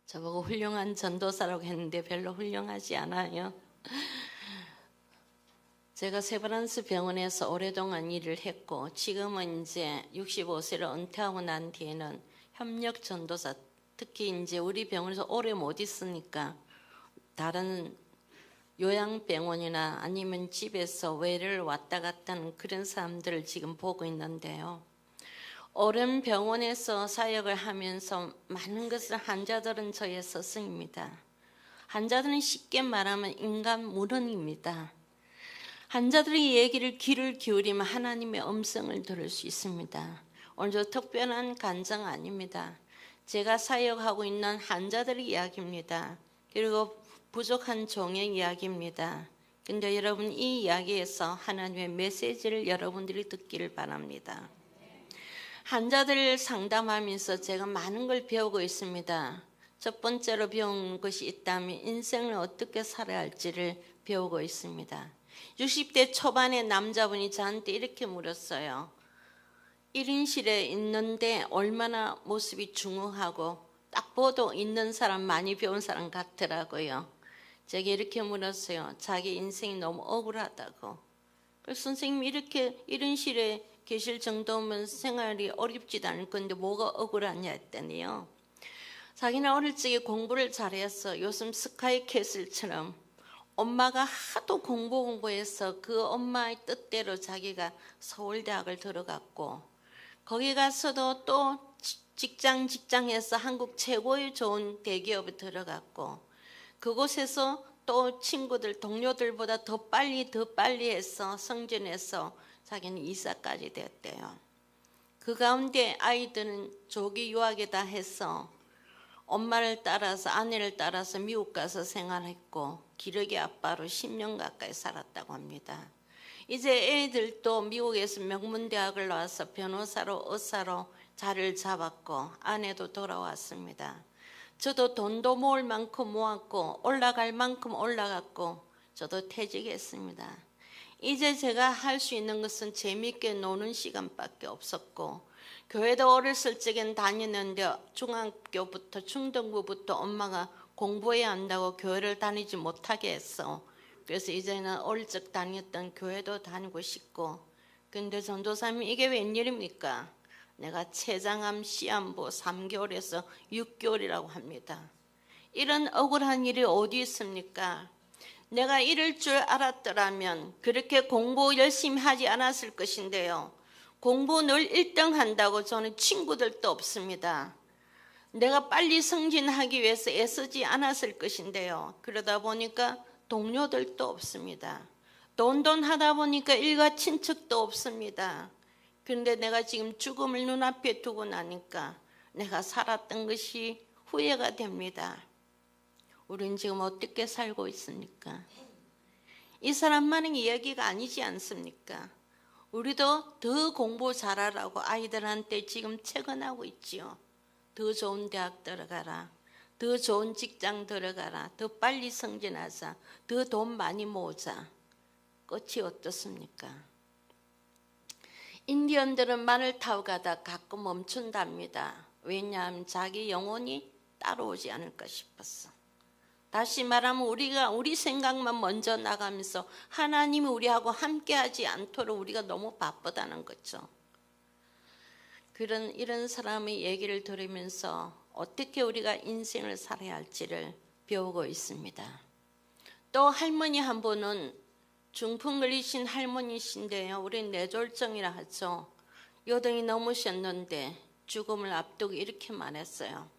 저보고 훌륭한 전도사라고 했는데 별로 훌륭하지 않아요. 제가 세브란스 병원에서 오랫동안 일을 했고 지금은 이제 65세를 은퇴하고 난 뒤에는 협력 전도사, 특히 이제 우리 병원에서 오래 못 있으니까 다른 요양병원이나 아니면 집에서 외래를 왔다 갔다 하는 그런 사람들을 지금 보고 있는데요. 오랜 병원에서 사역을 하면서 많은 것을 환자들은 저의 스승입니다. 환자들은 쉽게 말하면 인간 무능입니다. 환자들의 얘기를 귀를 기울이면 하나님의 음성을 들을 수 있습니다. 오늘 저 특별한 간증 아닙니다. 제가 사역하고 있는 환자들의 이야기입니다. 그리고 부족한 종의 이야기입니다. 근데 여러분 이 이야기에서 하나님의 메시지를 여러분들이 듣기를 바랍니다. 환자들 상담하면서 제가 많은 걸 배우고 있습니다. 첫 번째로 배운 것이 있다면 인생을 어떻게 살아야 할지를 배우고 있습니다. 60대 초반의 남자분이 저한테 이렇게 물었어요. 1인실에 있는데 얼마나 모습이 중후하고 딱 봐도 있는 사람, 많이 배운 사람 같더라고요. 제가 이렇게 물었어요. 자기 인생이 너무 억울하다고. 그래서 선생님이 이렇게 1인실에 계실 정도면 생활이 어렵지도 않을 건데 뭐가 억울하냐 했더니요. 자기는 어릴 적에 공부를 잘했어. 요즘 스카이캐슬처럼 엄마가 하도 공부해서 그 엄마의 뜻대로 자기가 서울대학을 들어갔고 거기 가서도 또 직장에서 한국 최고의 좋은 대기업에 들어갔고 그곳에서 또 친구들 동료들보다 더 빨리 해서 승진해서 자기는 이사까지 됐대요. 그 가운데 아이들은 조기 유학에다 해서 엄마를 따라서 아내를 따라서 미국 가서 생활했고 기러기 아빠로 10년 가까이 살았다고 합니다. 이제 애들도 미국에서 명문대학을 나와서 변호사로 의사로 자리를 잡았고 아내도 돌아왔습니다. 저도 돈도 모을 만큼 모았고 올라갈 만큼 올라갔고 저도 퇴직했습니다. 이제 제가 할 수 있는 것은 재미있게 노는 시간밖에 없었고 교회도 어렸을 적엔 다녔는데 중학교부터 중등부부터 엄마가 공부해야 한다고 교회를 다니지 못하게 했어. 그래서 이제는 어릴 적 다녔던 교회도 다니고 싶고 근데 전도사님이 이게 웬일입니까? 내가 췌장암 시한부 3개월에서 6개월이라고 합니다. 이런 억울한 일이 어디 있습니까? 내가 이럴 줄 알았더라면 그렇게 공부 열심히 하지 않았을 것인데요. 공부 늘 1등 한다고 저는 친구들도 없습니다. 내가 빨리 승진하기 위해서 애쓰지 않았을 것인데요. 그러다 보니까 동료들도 없습니다. 돈 하다 보니까 일가 친척도 없습니다. 그런데 내가 지금 죽음을 눈앞에 두고 나니까 내가 살았던 것이 후회가 됩니다. 우리는 지금 어떻게 살고 있습니까? 이 사람만의 이야기가 아니지 않습니까? 우리도 더 공부 잘하라고 아이들한테 지금 체근하고 있지요. 더 좋은 대학 들어가라. 더 좋은 직장 들어가라. 더 빨리 승진하자. 더 돈 많이 모으자. 끝이 어떻습니까? 인디언들은 말을 타고 가다 가끔 멈춘답니다. 왜냐하면 자기 영혼이 따라오지 않을까 싶었어. 다시 말하면 우리가 우리 생각만 먼저 나가면서 하나님이 우리하고 함께하지 않도록 우리가 너무 바쁘다는 거죠. 이런 사람의 얘기를 들으면서 어떻게 우리가 인생을 살아야 할지를 배우고 있습니다. 또 할머니 한 분은 중풍 걸리신 할머니신데요. 우리는 뇌졸중이라 하죠. 여든이 넘으셨는데 죽음을 앞두고 이렇게 말했어요.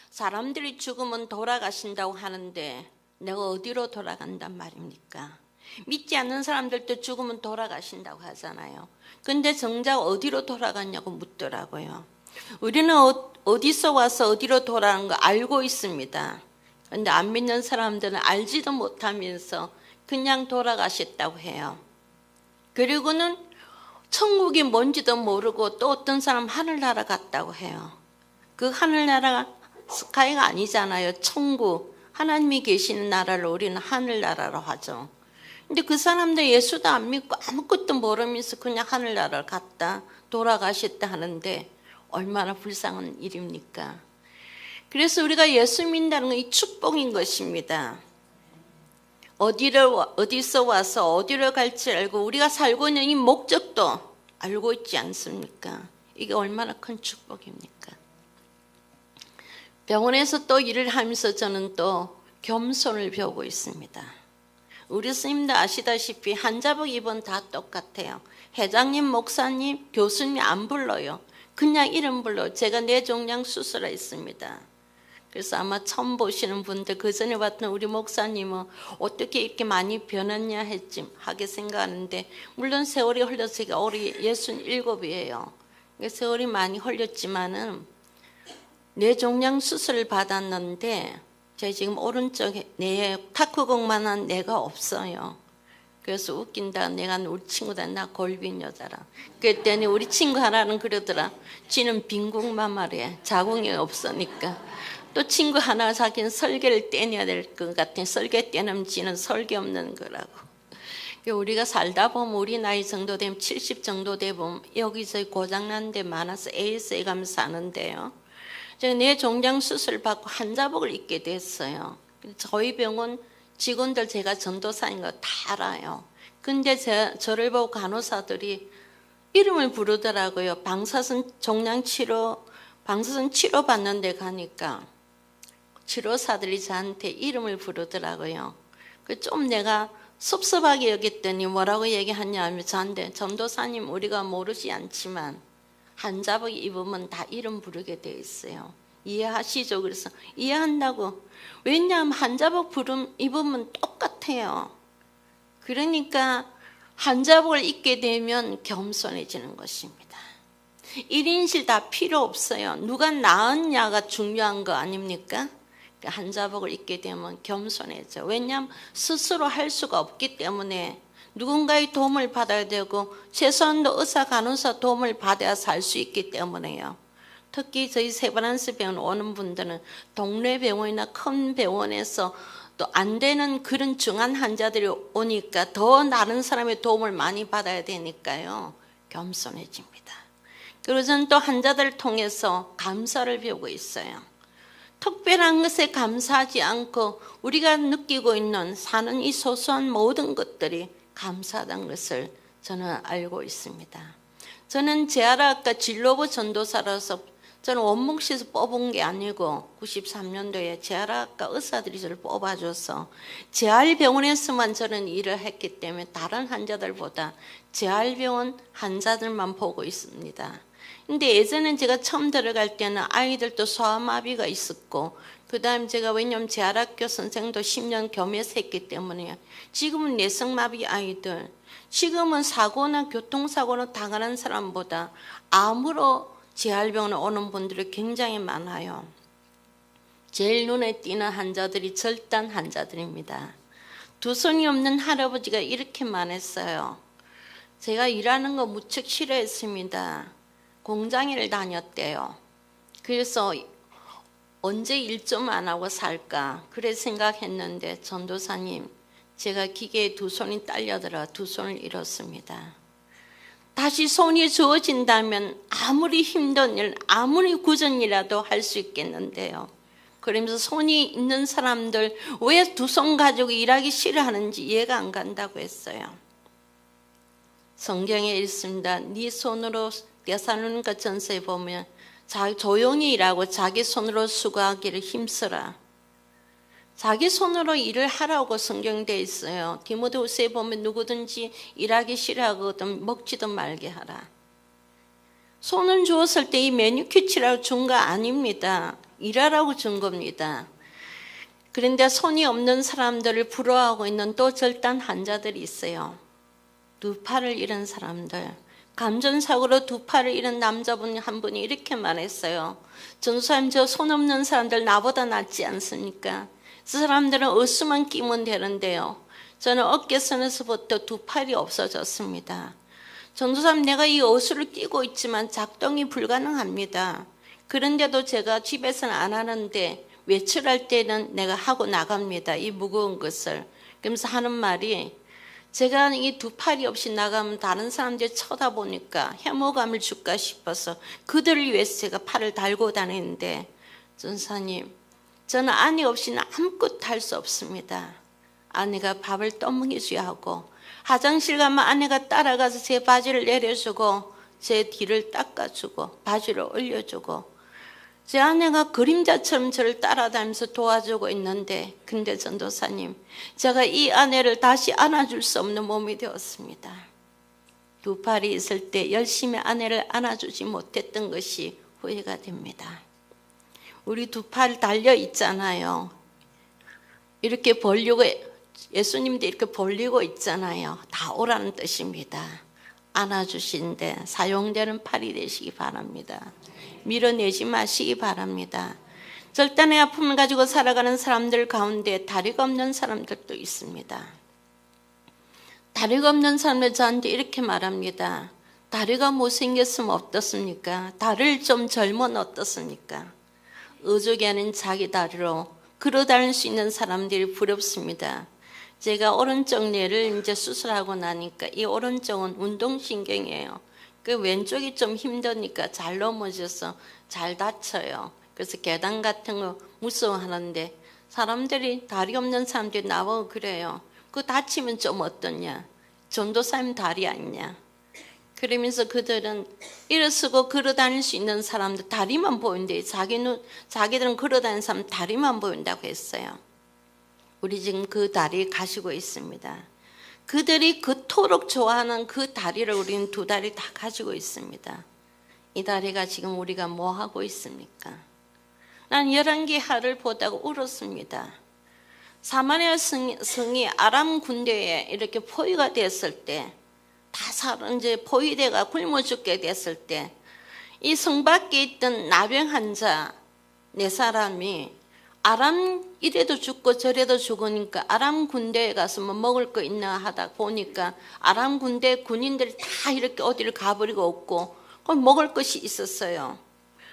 사람들이 죽으면 돌아가신다고 하는데 내가 어디로 돌아간단 말입니까? 믿지 않는 사람들도 죽으면 돌아가신다고 하잖아요. 근데 정작 어디로 돌아갔냐고 묻더라고요. 우리는 어디서 와서 어디로 돌아가는 거 알고 있습니다. 근데 안 믿는 사람들은 알지도 못하면서 그냥 돌아가셨다고 해요. 그리고는 천국이 뭔지도 모르고 또 어떤 사람 하늘나라 갔다고 해요. 그 하늘나라가 스카이가 아니잖아요. 천국, 하나님이 계시는 나라를 우리는 하늘나라로 하죠. 근데 그 사람들 예수도 안 믿고 아무것도 모르면서 그냥 하늘나라를 갔다 돌아가셨다 하는데 얼마나 불쌍한 일입니까? 그래서 우리가 예수 믿는다는 건 이 축복인 것입니다. 어디서 와서 어디로 갈지 알고 우리가 살고 있는 이 목적도 알고 있지 않습니까? 이게 얼마나 큰 축복입니까? 병원에서 또 일을 하면서 저는 또 겸손을 배우고 있습니다. 우리 스님들 아시다시피 한자복 입은 다 똑같아요. 회장님, 목사님, 교수님 안 불러요. 그냥 이름 불러요. 제가 뇌종양 수술했습니다. 그래서 아마 처음 보시는 분들, 그 전에 봤던 우리 목사님은 어떻게 이렇게 많이 변했냐 하게 생각하는데, 물론 세월이 흘려서 제가 올해 67이에요. 세월이 많이 흘렸지만은 뇌종양 수술을 받았는데 제가 지금 오른쪽에 뇌에 탁구공만한 뇌가 없어요. 그래서 웃긴다. 내가 우리 친구들 나 골빈 여자라. 그랬더니 우리 친구 하나는 그러더라. 지는 빈국만 말해. 자궁이 없으니까. 또 친구 하나 자기는 설계를 떼내야 될 것 같아. 설계 떼는 지는 설계 없는 거라고. 우리가 살다 보면 우리 나이 정도 되면 70 정도 되면 여기저기 고장난 데 많아서 AS에 가면서 사는데요. 제가 뇌종양 수술 받고 한자복을 입게 됐어요. 저희 병원 직원들 제가 전도사인 거 다 알아요. 근데 저를 보고 간호사들이 이름을 부르더라고요. 방사선 종양 치료, 방사선 치료 받는 데 가니까 치료사들이 저한테 이름을 부르더라고요. 좀 내가 섭섭하게 여겼더니 뭐라고 얘기하냐 하면 저한테 전도사님 우리가 모르지 않지만 한자복 입으면 다 이름 부르게 돼 있어요. 이해하시죠? 그래서 이해한다고. 왜냐하면 한자복 입으면 똑같아요. 그러니까 한자복을 입게 되면 겸손해지는 것입니다. 1인실 다 필요 없어요. 누가 나았냐가 중요한 거 아닙니까? 한자복을 입게 되면 겸손해져. 왜냐하면 스스로 할 수가 없기 때문에 누군가의 도움을 받아야 되고 최소한도 의사 간호사 도움을 받아야 살 수 있기 때문에요. 특히 저희 세브란스 병원 오는 분들은 동네 병원이나 큰 병원에서 또 안 되는 그런 중한 환자들이 오니까 더 다른 사람의 도움을 많이 받아야 되니까요. 겸손해집니다. 그리고 저는 또 환자들을 통해서 감사를 배우고 있어요. 특별한 것에 감사하지 않고 우리가 느끼고 있는 사는 이 소소한 모든 것들이 감사하다는 것을 저는 알고 있습니다. 저는 재활학과 진로부 전도사라서 저는 원목시에서 뽑은 게 아니고 93년도에 재활학과 의사들이 저를 뽑아줘서 재활병원에서만 저는 일을 했기 때문에 다른 환자들보다 재활병원 환자들만 보고 있습니다. 근데 예전엔 제가 처음 들어갈 때는 아이들도 소아마비가 있었고 그 다음에 제가 왜냐면 재활학교 선생도 10년 겸해서 했기 때문에 지금은 뇌성마비 아이들 지금은 사고나 교통사고나 당하는 사람보다 암으로 재활병원에 오는 분들이 굉장히 많아요. 제일 눈에 띄는 환자들이 절단 환자들입니다. 두 손이 없는 할아버지가 이렇게 많았어요. 제가 일하는 거 무척 싫어했습니다. 공장일 다녔대요. 그래서 언제 일 좀 안 하고 살까 그래 생각했는데 전도사님 제가 기계에 두 손이 딸려들어 두 손을 잃었습니다. 다시 손이 주어진다면 아무리 힘든 일 아무리 굳은 일이라도 할 수 있겠는데요. 그러면서 손이 있는 사람들 왜 두 손 가지고 일하기 싫어하는지 이해가 안 간다고 했어요. 성경에 읽습니다. 네 손으로 데살로니가 전서에 보면 조용히 일하고 자기 손으로 수고하기를 힘쓰라. 자기 손으로 일을 하라고 성경되어 있어요. 디모데후서에 보면 누구든지 일하기 싫어하거든 먹지도 말게 하라. 손을 주었을 때 이 매니큐치라고 준 거 아닙니다. 일하라고 준 겁니다. 그런데 손이 없는 사람들을 부러워하고 있는 또 절단 환자들이 있어요. 두 팔을 잃은 사람들. 감전사고로 두 팔을 잃은 남자분 한 분이 이렇게 말했어요. 전도사님 저 손 없는 사람들 나보다 낫지 않습니까? 그 사람들은 어수만 끼면 되는데요. 저는 어깨선에서부터 두 팔이 없어졌습니다. 전도사님 내가 이 어수를 끼고 있지만 작동이 불가능합니다. 그런데도 제가 집에서는 안 하는데 외출할 때는 내가 하고 나갑니다. 이 무거운 것을. 그러면서 하는 말이 제가 이 두 팔이 없이 나가면 다른 사람들이 쳐다보니까 혐오감을 줄까 싶어서 그들을 위해서 제가 팔을 달고 다니는데 전사님, 저는 아내 없이는 아무것도 할 수 없습니다. 아내가 밥을 떠먹여줘야 하고 화장실 가면 아내가 따라가서 제 바지를 내려주고 제 뒤를 닦아주고 바지를 올려주고 제 아내가 그림자처럼 저를 따라다니면서 도와주고 있는데, 근데 전도사님, 제가 이 아내를 다시 안아줄 수 없는 몸이 되었습니다. 두 팔이 있을 때 열심히 아내를 안아주지 못했던 것이 후회가 됩니다. 우리 두 팔 달려 있잖아요. 이렇게 벌리고, 예수님도 이렇게 벌리고 있잖아요. 다 오라는 뜻입니다. 안아주시는데 사용되는 팔이 되시기 바랍니다. 밀어내지 마시기 바랍니다. 절단의 아픔을 가지고 살아가는 사람들 가운데 다리가 없는 사람들도 있습니다. 다리가 없는 사람들 저한테 이렇게 말합니다. 다리가 못생겼으면 어떻습니까? 다리를 좀 젊으면 어떻습니까? 의족이 아닌 자기 다리로 걸어다닐 수 있는 사람들이 부럽습니다. 제가 오른쪽 뇌를 이제 수술하고 나니까 이 오른쪽은 운동신경이에요. 그 왼쪽이 좀 힘드니까 잘 넘어져서 잘 다쳐요. 그래서 계단 같은 거 무서워하는데 사람들이 다리 없는 사람들이 나보고 그래요. 그거 다치면 좀 어떠냐? 전도사님 다리 아니냐? 그러면서 그들은 일어서고 걸어다닐 수 있는 사람들 다리만 보인대. 자기들은 걸어다니는 사람 다리만 보인다고 했어요. 우리 지금 그 다리 가지고 있습니다. 그들이 그토록 좋아하는 그 다리를 우리는 두 다리 다 가지고 있습니다. 이 다리가 지금 우리가 뭐 하고 있습니까? 난 열왕기하를 보다가 울었습니다. 사마리아 성이 아람 군대에 이렇게 포위가 됐을 때, 다 이제 포위대가 굶어 죽게 됐을 때, 이 성 밖에 있던 나병 환자 4사람이 아람 이래도 죽고 저래도 죽으니까 아람 군대에 가서 뭐 먹을 거 있나 하다 보니까 아람 군대 군인들이 다 이렇게 어디를 가버리고 없고 그럼 먹을 것이 있었어요.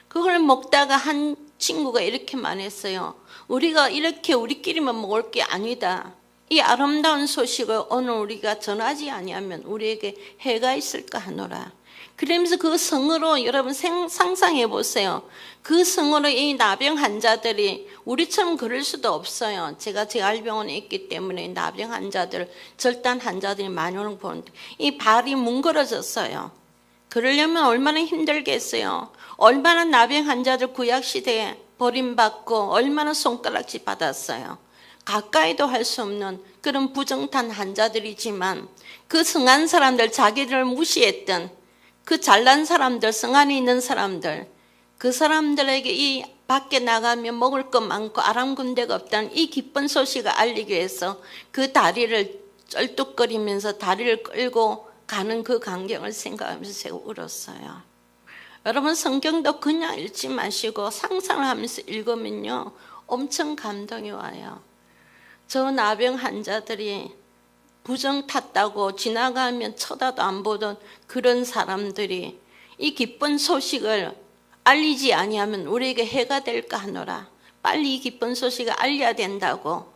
그걸 먹다가 한 친구가 이렇게 말했어요. 우리가 이렇게 우리끼리만 먹을 게 아니다. 이 아름다운 소식을 오늘 우리가 전하지 아니하면 우리에게 해가 있을까 하노라. 그러면서 그 성으로 여러분 상상해 보세요. 그 성으로 이 나병 환자들이 우리처럼 그럴 수도 없어요. 제가 재활병원에 있기 때문에 나병 환자들, 절단 환자들이 많이 오는 거 보는데 이 발이 뭉그러졌어요. 그러려면 얼마나 힘들겠어요. 얼마나 나병 환자들 구약시대에 버림받고 얼마나 손가락질 받았어요. 가까이도 할 수 없는 그런 부정탄 환자들이지만 그 성한 사람들, 자기들을 무시했던 그 잘난 사람들, 성 안에 있는 사람들, 그 사람들에게 이 밖에 나가면 먹을 것 많고 아람 군대가 없다는 이 기쁜 소식을 알리기 위해서 그 다리를 쩔뚝거리면서 다리를 끌고 가는 그 광경을 생각하면서 제가 울었어요. 여러분 성경도 그냥 읽지 마시고 상상을 하면서 읽으면요 엄청 감동이 와요. 저 나병 환자들이 부정 탔다고 지나가면 쳐다도 안 보던 그런 사람들이 이 기쁜 소식을 알리지 아니하면 우리에게 해가 될까 하노라. 빨리 이 기쁜 소식을 알려야 된다고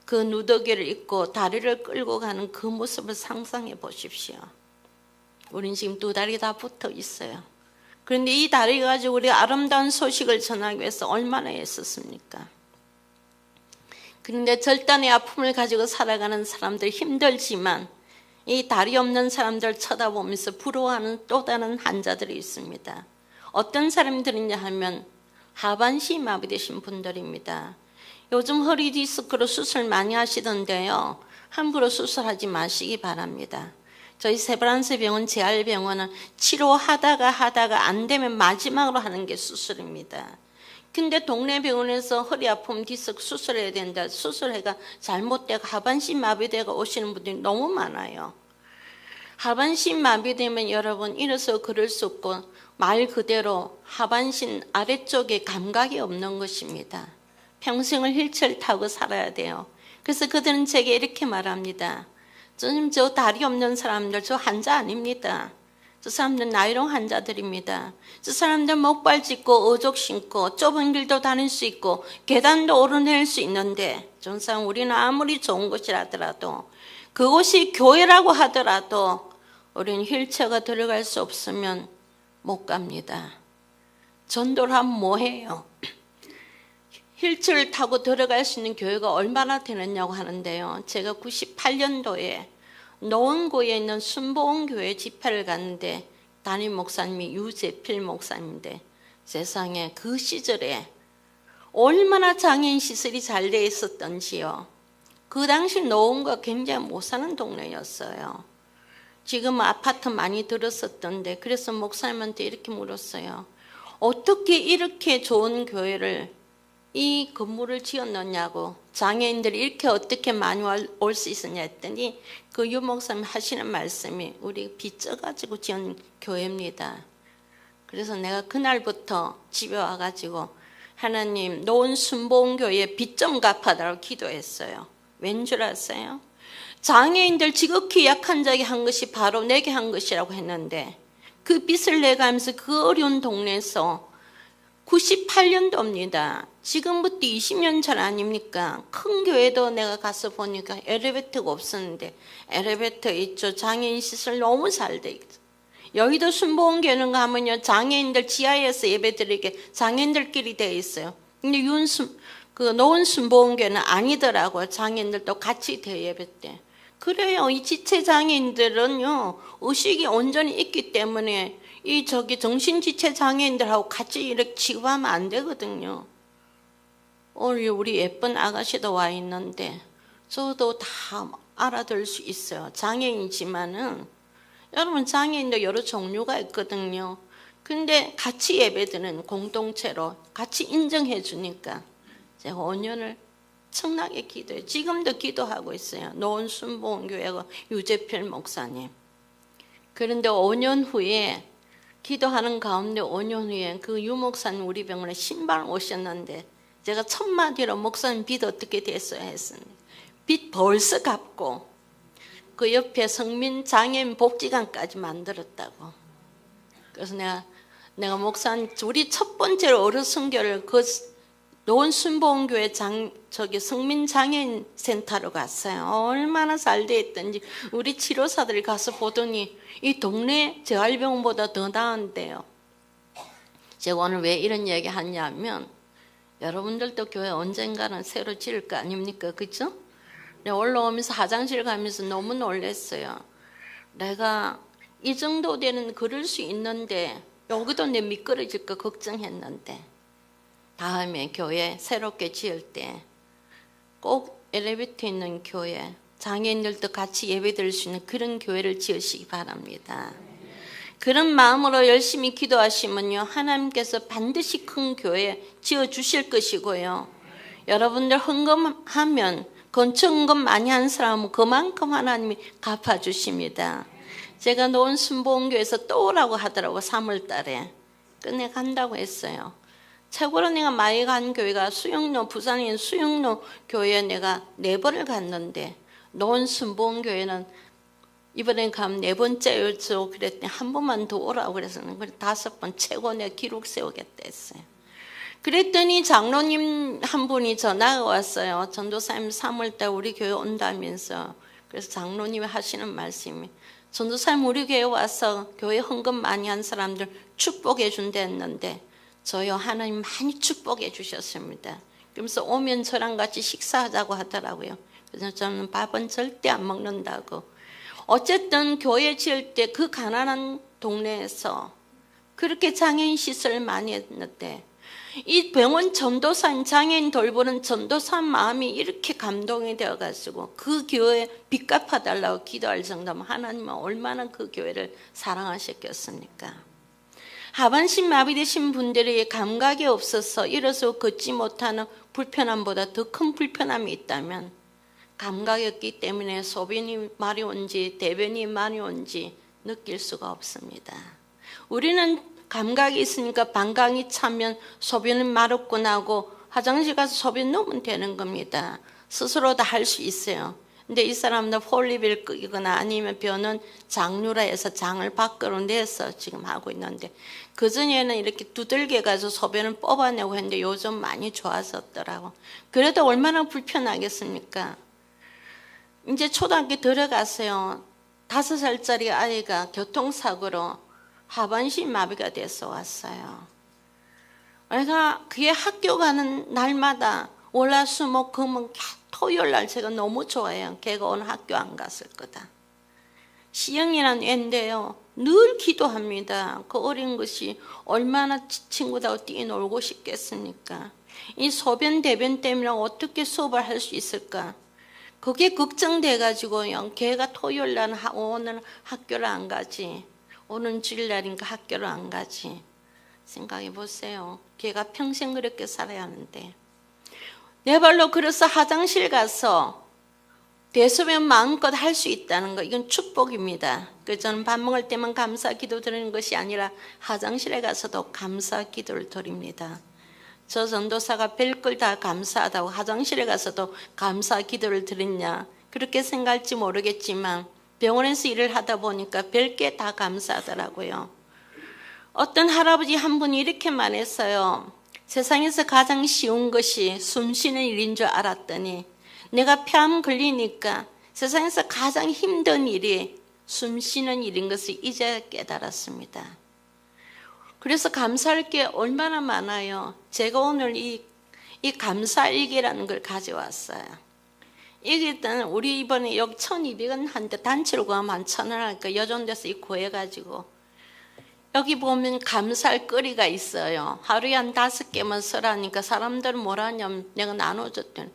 그 누더기를 입고 다리를 끌고 가는 그 모습을 상상해 보십시오. 우린 지금 두 다리 다 붙어 있어요. 그런데 이 다리 가지고 우리 아름다운 소식을 전하기 위해서 얼마나 애썼습니까? 그런데 절단의 아픔을 가지고 살아가는 사람들 힘들지만 이 다리 없는 사람들 쳐다보면서 부러워하는 또 다른 환자들이 있습니다. 어떤 사람들이냐 하면 하반신 마비되신 분들입니다. 요즘 허리 디스크로 수술 많이 하시던데요. 함부로 수술하지 마시기 바랍니다. 저희 세브란스 병원 재활병원은 치료하다가 안 되면 마지막으로 하는 게 수술입니다. 근데 동네 병원에서 허리 아픔 디스크 수술해야 된다. 수술해가 잘못되고 하반신 마비되고 오시는 분들이 너무 많아요. 하반신 마비되면 여러분 일어서 걸을 수 없고 말 그대로 하반신 아래쪽에 감각이 없는 것입니다. 평생을 휠체어를 타고 살아야 돼요. 그래서 그들은 제게 이렇게 말합니다. 선생님 저 다리 없는 사람들 저 환자 아닙니다. 저 사람들 나이롱 환자들입니다. 저 사람들 목발 짚고 의족 신고 좁은 길도 다닐 수 있고 계단도 오르낼 수 있는데 전상 우리는 아무리 좋은 곳이라더라도 그곳이 교회라고 하더라도 우리는 휠체어가 들어갈 수 없으면 못 갑니다. 전도를 하면 뭐해요? 휠체어를 타고 들어갈 수 있는 교회가 얼마나 되느냐고 하는데요. 제가 98년도에 노원구에 있는 순복음교회 집회를 갔는데 담임 목사님이 유재필 목사님인데 세상에 그 시절에 얼마나 장애인 시설이 잘 돼 있었던지요. 그 당시 노원구가 굉장히 못 사는 동네였어요. 지금 아파트 많이 들었었던데 그래서 목사님한테 이렇게 물었어요. 어떻게 이렇게 좋은 교회를 이 건물을 지었느냐고, 장애인들이 이렇게 어떻게 많이 올 수 있었냐 했더니 그 유 목사님 하시는 말씀이 우리 빚져가지고 지은 교회입니다. 그래서 내가 그날부터 집에 와가지고 하나님 노원 순복음교회 빚 좀 갚아달라고 기도했어요. 왠 줄 아세요? 장애인들 지극히 약한 자에게 한 것이 바로 내게 한 것이라고 했는데 그 빚을 내가면서 그 어려운 동네에서 98년도입니다. 지금부터 20년 전 아닙니까? 큰 교회도 내가 가서 보니까 엘리베이터가 없었는데 엘리베이터 있죠. 장애인 시설 너무 잘 돼 있죠. 여의도 순복음교회는 가면요 장애인들 지하에서 예배드리게 장애인들끼리 돼 있어요. 근데 노원 순복음교회는 아니더라고요. 장애인들도 같이 돼 예배 때. 그래요. 이 지체 장애인들은요 의식이 온전히 있기 때문에 이 정신지체 장애인들하고 같이 이렇게 취급하면 안 되거든요. 오늘 우리 예쁜 아가씨도 와 있는데 저도 다 알아들 수 있어요. 장애인이지만은 여러분 장애인도 여러 종류가 있거든요. 근데 같이 예배드는 공동체로 같이 인정해 주니까 제가 5년을 청나게 기도해요. 지금도 기도하고 있어요. 노원 순복음교회가 유재필 목사님. 그런데 5년 후에 기도하는 가운데 5년 후에 그 유 목사님 우리 병원에 신방 오셨는데 제가 첫 마디로 목사님 빚 어떻게 됐어요 했습니다. 빚 벌써 갚고 그 옆에 성민 장애인 복지관까지 만들었다고. 그래서 내가 목사님 우리 첫 번째로 어른 선교를 그 노원 순복음교회 성민 장애인 센터로 갔어요. 얼마나 잘 돼 있던지 우리 치료사들이 가서 보더니 이 동네 재활병원보다 더 나은데요. 제가 오늘 왜 이런 얘기 하냐면 여러분들도 교회 언젠가는 새로 지을 거 아닙니까? 그죠? 올라오면서 화장실 가면서 너무 놀랐어요. 내가 이 정도 되는 그럴 수 있는데 여기도 내 미끄러질까 걱정했는데 다음에 교회 새롭게 지을 때 꼭 엘리베이터 있는 교회, 장애인들도 같이 예배드릴 수 있는 그런 교회를 지으시기 바랍니다. 그런 마음으로 열심히 기도하시면요 하나님께서 반드시 큰 교회 지어주실 것이고요. 여러분들 헌금하면 건축 헌금 많이 한 사람은 그만큼 하나님이 갚아주십니다. 제가 노원 순복음교회에서 또 오라고 하더라고. 3월 달에 끝내 간다고 했어요. 최고로 내가 많이 간 교회가 부산에 있는 수영로 교회에 내가 4번을 갔는데 노원 순복음교회는 이번에 가면 4번째였죠. 그랬더니 한 번만 더 오라고 그래서 5번 최고 내가 기록 세우겠다 했어요. 그랬더니 장로님 한 분이 전화가 왔어요. 전도사님 3월달 우리 교회 온다면서. 그래서 장로님이 하시는 말씀이 전도사님 우리 교회 와서 교회 헌금 많이 한 사람들 축복해 준다 했는데 저요 하나님 많이 축복해 주셨습니다. 그러면서 오면 저랑 같이 식사하자고 하더라고요. 그래서 저는 밥은 절대 안 먹는다고. 어쨌든 교회 지을 때 그 가난한 동네에서 그렇게 장애인 시설을 많이 했는데 이 병원 전도사인 장애인 돌보는 전도사 마음이 이렇게 감동이 되어가지고 그 교회 빚 갚아달라고 기도할 정도면 하나님은 얼마나 그 교회를 사랑하셨겠습니까? 하반신 마비되신 분들이 감각이 없어서 일어서 걷지 못하는 불편함보다 더 큰 불편함이 있다면 감각이 없기 때문에 소변이 마려운지 대변이 마려운지 느낄 수가 없습니다. 우리는 감각이 있으니까 방광이 차면 소변은 마렵고 나고 화장실 가서 소변 넣으면 되는 겁니다. 스스로 다 할 수 있어요. 근데 이 사람들 폴리비를 끄거나 아니면 벼는 장류라 해서 장을 밖으로 내서 지금 하고 있는데 그전에는 이렇게 두들겨 가지고 소변을 뽑아내고 했는데 요즘 많이 좋아졌더라고. 그래도 얼마나 불편하겠습니까? 이제 초등학교 들어갔어요. 5살짜리 아이가 교통사고로 하반신 마비가 돼서 왔어요. 내가 그게 학교 가는 날마다 월화수목금은 토요일 날 제가 너무 좋아해요. 걔가 오늘 학교 안 갔을 거다. 시영이라는 애인데요, 늘 기도합니다. 그 어린 것이 얼마나 친구들하고 뛰놀고 싶겠습니까? 이 소변 대변 때문에 어떻게 수업을 할 수 있을까? 그게 걱정돼가지고요, 걔가 토요일 날 오늘 학교를 안 가지, 오는 주일날인가 학교를 안 가지. 생각해 보세요. 걔가 평생 그렇게 살아야 하는데. 내 발로 그래서 화장실 가서 대소변 마음껏 할 수 있다는 거, 이건 축복입니다. 그래서 저는 밥 먹을 때만 감사 기도 드리는 것이 아니라 화장실에 가서도 감사 기도를 드립니다. 저 전도사가 별걸 다 감사하다고 화장실에 가서도 감사 기도를 드렸냐, 그렇게 생각할지 모르겠지만 병원에서 일을 하다 보니까 별게 다 감사하더라고요. 어떤 할아버지 한 분이 이렇게 말했어요. 세상에서 가장 쉬운 것이 숨 쉬는 일인 줄 알았더니 내가 폐암 걸리니까 세상에서 가장 힘든 일이 숨 쉬는 일인 것을 이제 깨달았습니다. 그래서 감사할 게 얼마나 많아요. 제가 오늘 이 감사일기라는 걸 가져왔어요. 이게 일단 우리 이번에 여기 1,200원 한데 단체로 구하면 1,000원 하니까 여전돼서 구해가지고 여기 보면 감사할 거리가 있어요. 하루에 한 5개만 쓰라니까 사람들은 뭐라 하냐면 내가 나눠줬더니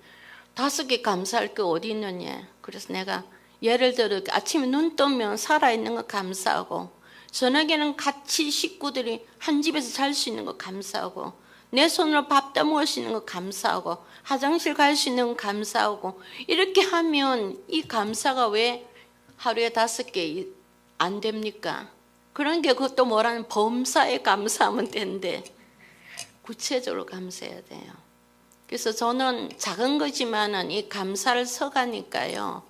5개 감사할 게 어디 있느냐. 그래서 내가 예를 들어 아침에 눈 뜨면 살아있는 거 감사하고, 저녁에는 같이 식구들이 한 집에서 잘 수 있는 거 감사하고, 내 손으로 밥 떠먹을 수 있는 거 감사하고, 화장실 갈 수 있는 거 감사하고, 이렇게 하면 이 감사가 왜 하루에 5개 안 됩니까? 그런 게 그것도 뭐라는 범사에 감사하면 되는데 구체적으로 감사해야 돼요. 그래서 저는 작은 거지만은 이 감사를 써가니까요,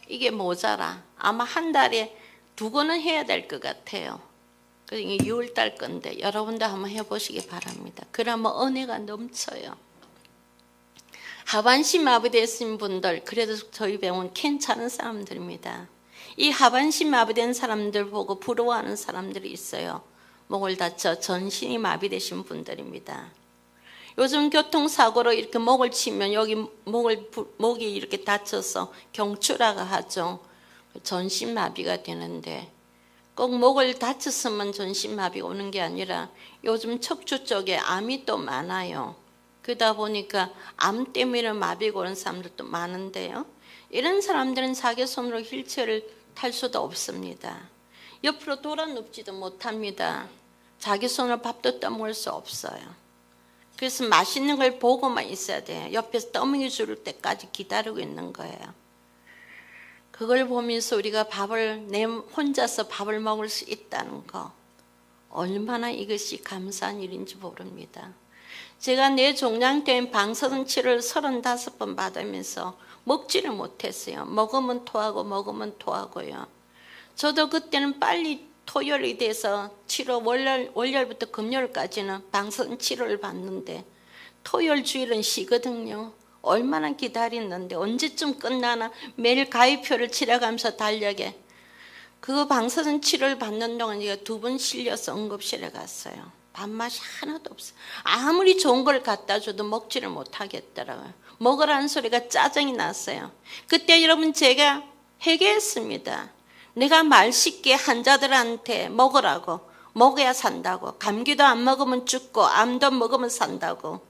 이게 모자라. 아마 한 달에 2권은 해야 될 것 같아요. 이게 6월달 건데 여러분도 한번 해보시기 바랍니다. 그러면 은혜가 넘쳐요. 하반신 마비되신 분들, 그래도 저희 병원 괜찮은 사람들입니다. 이 하반신 마비된 사람들 보고 부러워하는 사람들이 있어요. 목을 다쳐 전신이 마비되신 분들입니다. 요즘 교통사고로 이렇게 목을 치면 여기 목이 이렇게 다쳐서 경추라고 하죠. 전신마비가 되는데 꼭 목을 다쳤으면 전신마비가 오는 게 아니라 요즘 척추 쪽에 암이 또 많아요. 그러다 보니까 암 때문에 마비가 오는 사람들도 많은데요, 이런 사람들은 자기 손으로 휠체어를 탈 수도 없습니다. 옆으로 돌아 눕지도 못합니다. 자기 손으로 밥도 떠먹을 수 없어요. 그래서 맛있는 걸 보고만 있어야 돼요. 옆에서 떠먹여 줄 때까지 기다리고 있는 거예요. 그걸 보면서 우리가 혼자서 밥을 먹을 수 있다는 거, 얼마나 이것이 감사한 일인지 모릅니다. 제가 내 종양 때문에 방사선 치료를 35번 받으면서 먹지를 못했어요. 먹으면 토하고 먹으면 토하고요. 저도 그때는 빨리 토요일이 돼서 치료 월요일부터 금요일까지는 방사선 치료를 받는데 토요일 주일은 쉬거든요. 얼마나 기다렸는데 언제쯤 끝나나 매일 가입표를 칠해가면서 달력에 그 방사선 치료를 받는 동안 제가 2번 실려서 응급실에 갔어요. 밥맛이 하나도 없어요. 아무리 좋은 걸 갖다 줘도 먹지를 못하겠더라고요. 먹으라는 소리가 짜증이 났어요. 그때 여러분 제가 회개했습니다. 내가 말 쉽게 환자들한테 먹으라고, 먹어야 산다고, 감기도 안 먹으면 죽고 암도 먹으면 산다고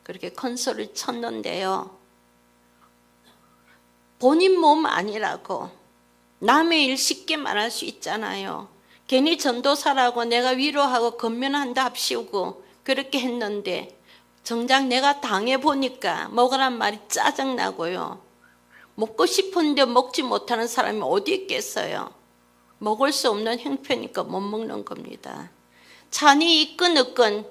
그렇게 큰 소리를 쳤는데요, 본인 몸 아니라고 남의 일 쉽게 말할 수 있잖아요. 괜히 전도사라고 내가 위로하고 건면한다 합시우고 그렇게 했는데 정작 내가 당해보니까 먹으란 말이 짜증나고요. 먹고 싶은데 먹지 못하는 사람이 어디 있겠어요. 먹을 수 없는 형편이니까 못 먹는 겁니다. 찬이 이끈이끈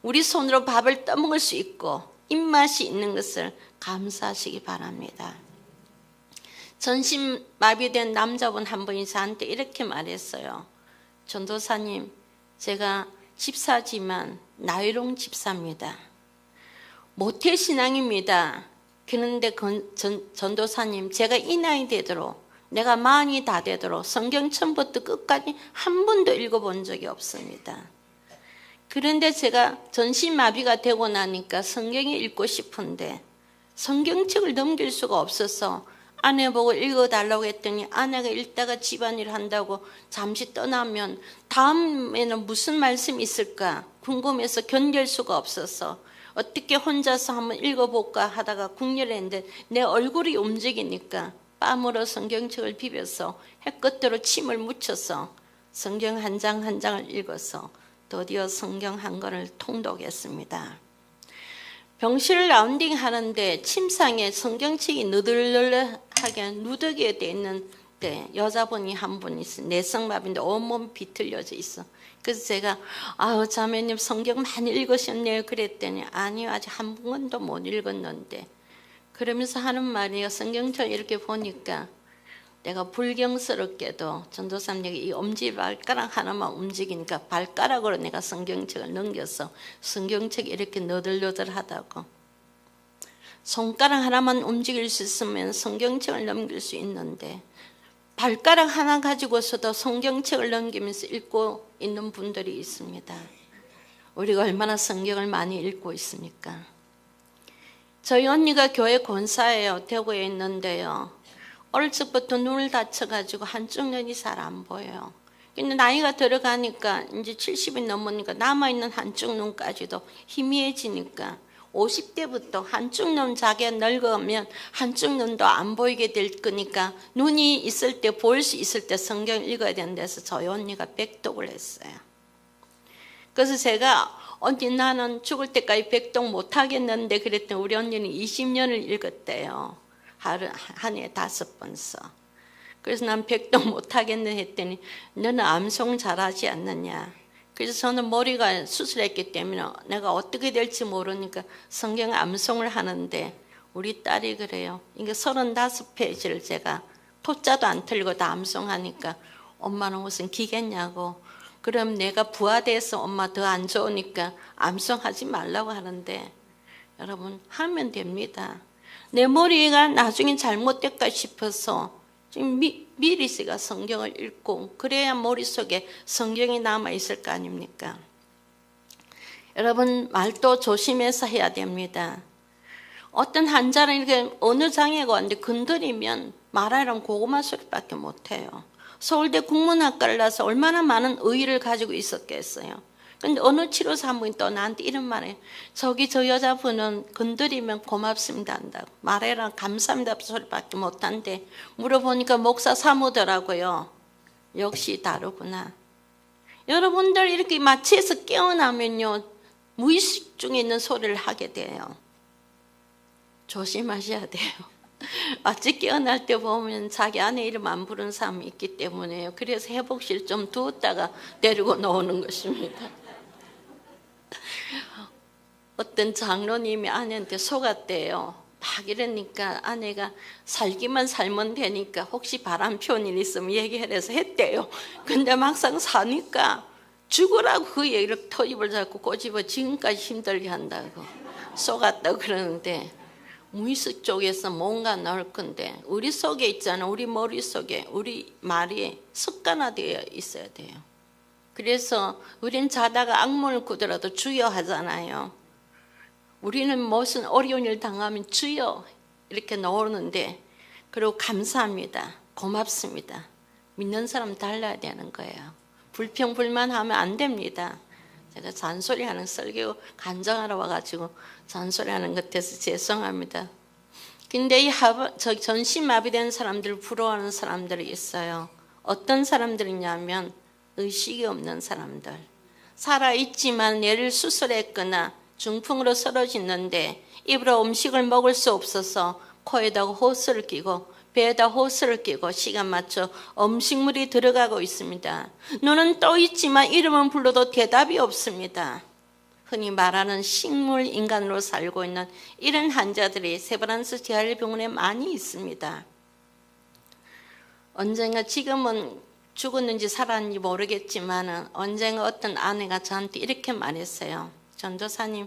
우리 손으로 밥을 떠먹을 수 있고 입맛이 있는 것을 감사하시기 바랍니다. 전신마비된 남자분 한 분이 저한테 이렇게 말했어요. 전도사님, 제가 집사지만 나이롱 집사입니다. 모태신앙입니다. 그런데 전도사님, 제가 이 나이 되도록, 내가 마흔이 다 되도록 성경 처음부터 끝까지 한 번도 읽어본 적이 없습니다. 그런데 제가 전신마비가 되고 나니까 성경을 읽고 싶은데 성경책을 넘길 수가 없어서 아내 보고 읽어달라고 했더니 아내가 읽다가 집안일 한다고 잠시 떠나면 다음에는 무슨 말씀이 있을까 궁금해서 견딜 수가 없어서 어떻게 혼자서 한번 읽어볼까 하다가 궁렬했는데 내 얼굴이 움직이니까 뺨으로 성경책을 비벼서 햇끝으로 침을 묻혀서 성경 한 장 한 장을 읽어서 드디어 성경 한 권을 통독했습니다. 병실 라운딩 하는데 침상에 성경책이 느들느들하게 누더기에 돼 있는데 여자분이 한 분 있어. 내성마비인데 온몸 비틀려져 있어. 그래서 제가 자매님 성경 많이 읽으셨네요 그랬더니 아니요 아직 한 권도 못 읽었는데 그러면서 하는 말이 성경책 이렇게 보니까 내가 불경스럽게도 전도사님에게 이 엄지발가락 하나만 움직이니까 발가락으로 내가 성경책을 넘겨서 성경책이 이렇게 너덜너덜하다고 손가락 하나만 움직일 수 있으면 성경책을 넘길 수 있는데 발가락 하나 가지고서도 성경책을 넘기면서 읽고 있는 분들이 있습니다. 우리가 얼마나 성경을 많이 읽고 있습니까? 저희 언니가 교회 권사예요. 대구에 있는데요. 어릴 적부터 눈을 다쳐가지고 한쪽 눈이 잘 안 보여요. 근데 나이가 들어가니까 이제 70이 넘으니까 남아있는 한쪽 눈까지도 희미해지니까 50대부터 한쪽 눈 자기가 늙으면 한쪽 눈도 안 보이게 될 거니까 눈이 있을 때 보일 수 있을 때 성경 읽어야 된다 해서 저희 언니가 백독을 했어요. 그래서 제가 언니 나는 죽을 때까지 백독 못하겠는데 그랬더니 우리 언니는 20년을 읽었대요. 한 해에 5번 써. 그래서 난 백독 못하겠네 했더니 너는 암송 잘하지 않느냐. 그래서 저는 머리가 수술했기 때문에 내가 어떻게 될지 모르니까 성경 암송을 하는데 우리 딸이 그래요. 이게 35페이지를 제가 토자도 안 틀리고 다 암송하니까 엄마는 무슨 기겠냐고. 그럼 내가 부하돼서 엄마 더 안 좋으니까 암송하지 말라고 하는데 여러분 하면 됩니다. 내 머리가 나중에 잘못될까 싶어서 지금 미리 제가 성경을 읽고 그래야 머릿속에 성경이 남아있을 거 아닙니까? 여러분 말도 조심해서 해야 됩니다. 어떤 환자는 이렇게 어느 장애가 왔는데 건드리면 말하려면 고구마 소리밖에 못해요. 서울대 국문학과를 나서 얼마나 많은 의의를 가지고 있었겠어요. 근데 어느 치료사분이 또 나한테 이런 말해. 저기 저 여자분은 건드리면 고맙습니다 한다고. 말해라 감사합니다 소리밖에 못한대. 물어보니까 목사 사무더라고요. 역시 다르구나. 여러분들 이렇게 마취해서 깨어나면요. 무의식 중에 있는 소리를 하게 돼요. 조심하셔야 돼요. 마치 깨어날 때 보면 자기 아내 이름 안 부른 사람이 있기 때문에요. 그래서 회복실 좀 두었다가 데리고 나오는 것입니다. 어떤 장로님이 아내한테 속았대요. 막 이러니까 아내가 살기만 살면 되니까 혹시 바람 피운 일 있으면 얘기해서 했대요. 근데 막상 사니까 죽으라고 그 얘기를 터입을 잡고 꼬집어 지금까지 힘들게 한다고 속았다고 그러는데 무의식 쪽에서 뭔가 나올 건데 우리 속에 있잖아. 우리 머릿속에 우리 말이 습관화되어 있어야 돼요. 그래서 우린 자다가 악몽을 꾸더라도 주여 하잖아요. 우리는 무슨 어려운 일 당하면 주여 이렇게 나오는데 그리고 감사합니다. 고맙습니다. 믿는 사람 달라야 되는 거예요. 불평불만하면 안 됩니다. 제가 잔소리하는 설교 간증하러 와가지고 잔소리하는 것 같아서 죄송합니다. 근데 이 전신마비된 사람들 부러워하는 사람들이 있어요. 어떤 사람들이냐면 의식이 없는 사람들. 살아있지만 뇌를 수술했거나 중풍으로 쓰러졌는데 입으로 음식을 먹을 수 없어서 코에다가 호스를 끼고 배에다 호스를 끼고 시간 맞춰 음식물이 들어가고 있습니다. 눈은 떠 있지만 이름은 불러도 대답이 없습니다. 흔히 말하는 식물 인간으로 살고 있는 이런 환자들이 세브란스 재활병원에 많이 있습니다. 언젠가 지금은 죽었는지 살았는지 모르겠지만 언젠가 어떤 아내가 저한테 이렇게 말했어요. 전도사님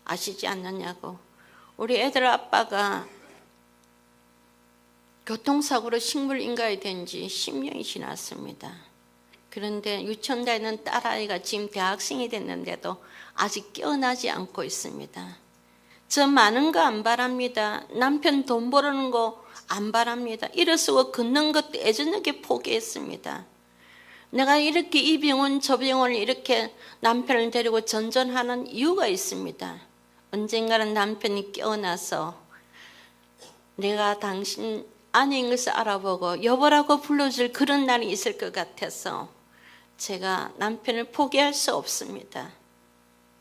아시지 않느냐고. 우리 애들 아빠가 교통사고로 식물인간이 된 지 10년이 지났습니다. 그런데 유치원 다니는 딸아이가 지금 대학생이 됐는데도 아직 깨어나지 않고 있습니다. 저 많은 거 안 바랍니다. 남편 돈 벌는 거 안 바랍니다. 일어서고 걷는 것도 애저녁에 포기했습니다. 내가 이렇게 이 병원 저 병원을 이렇게 남편을 데리고 전전하는 이유가 있습니다. 언젠가는 남편이 깨어나서 내가 당신 아내인 것을 알아보고 여보라고 불러줄 그런 날이 있을 것 같아서 제가 남편을 포기할 수 없습니다.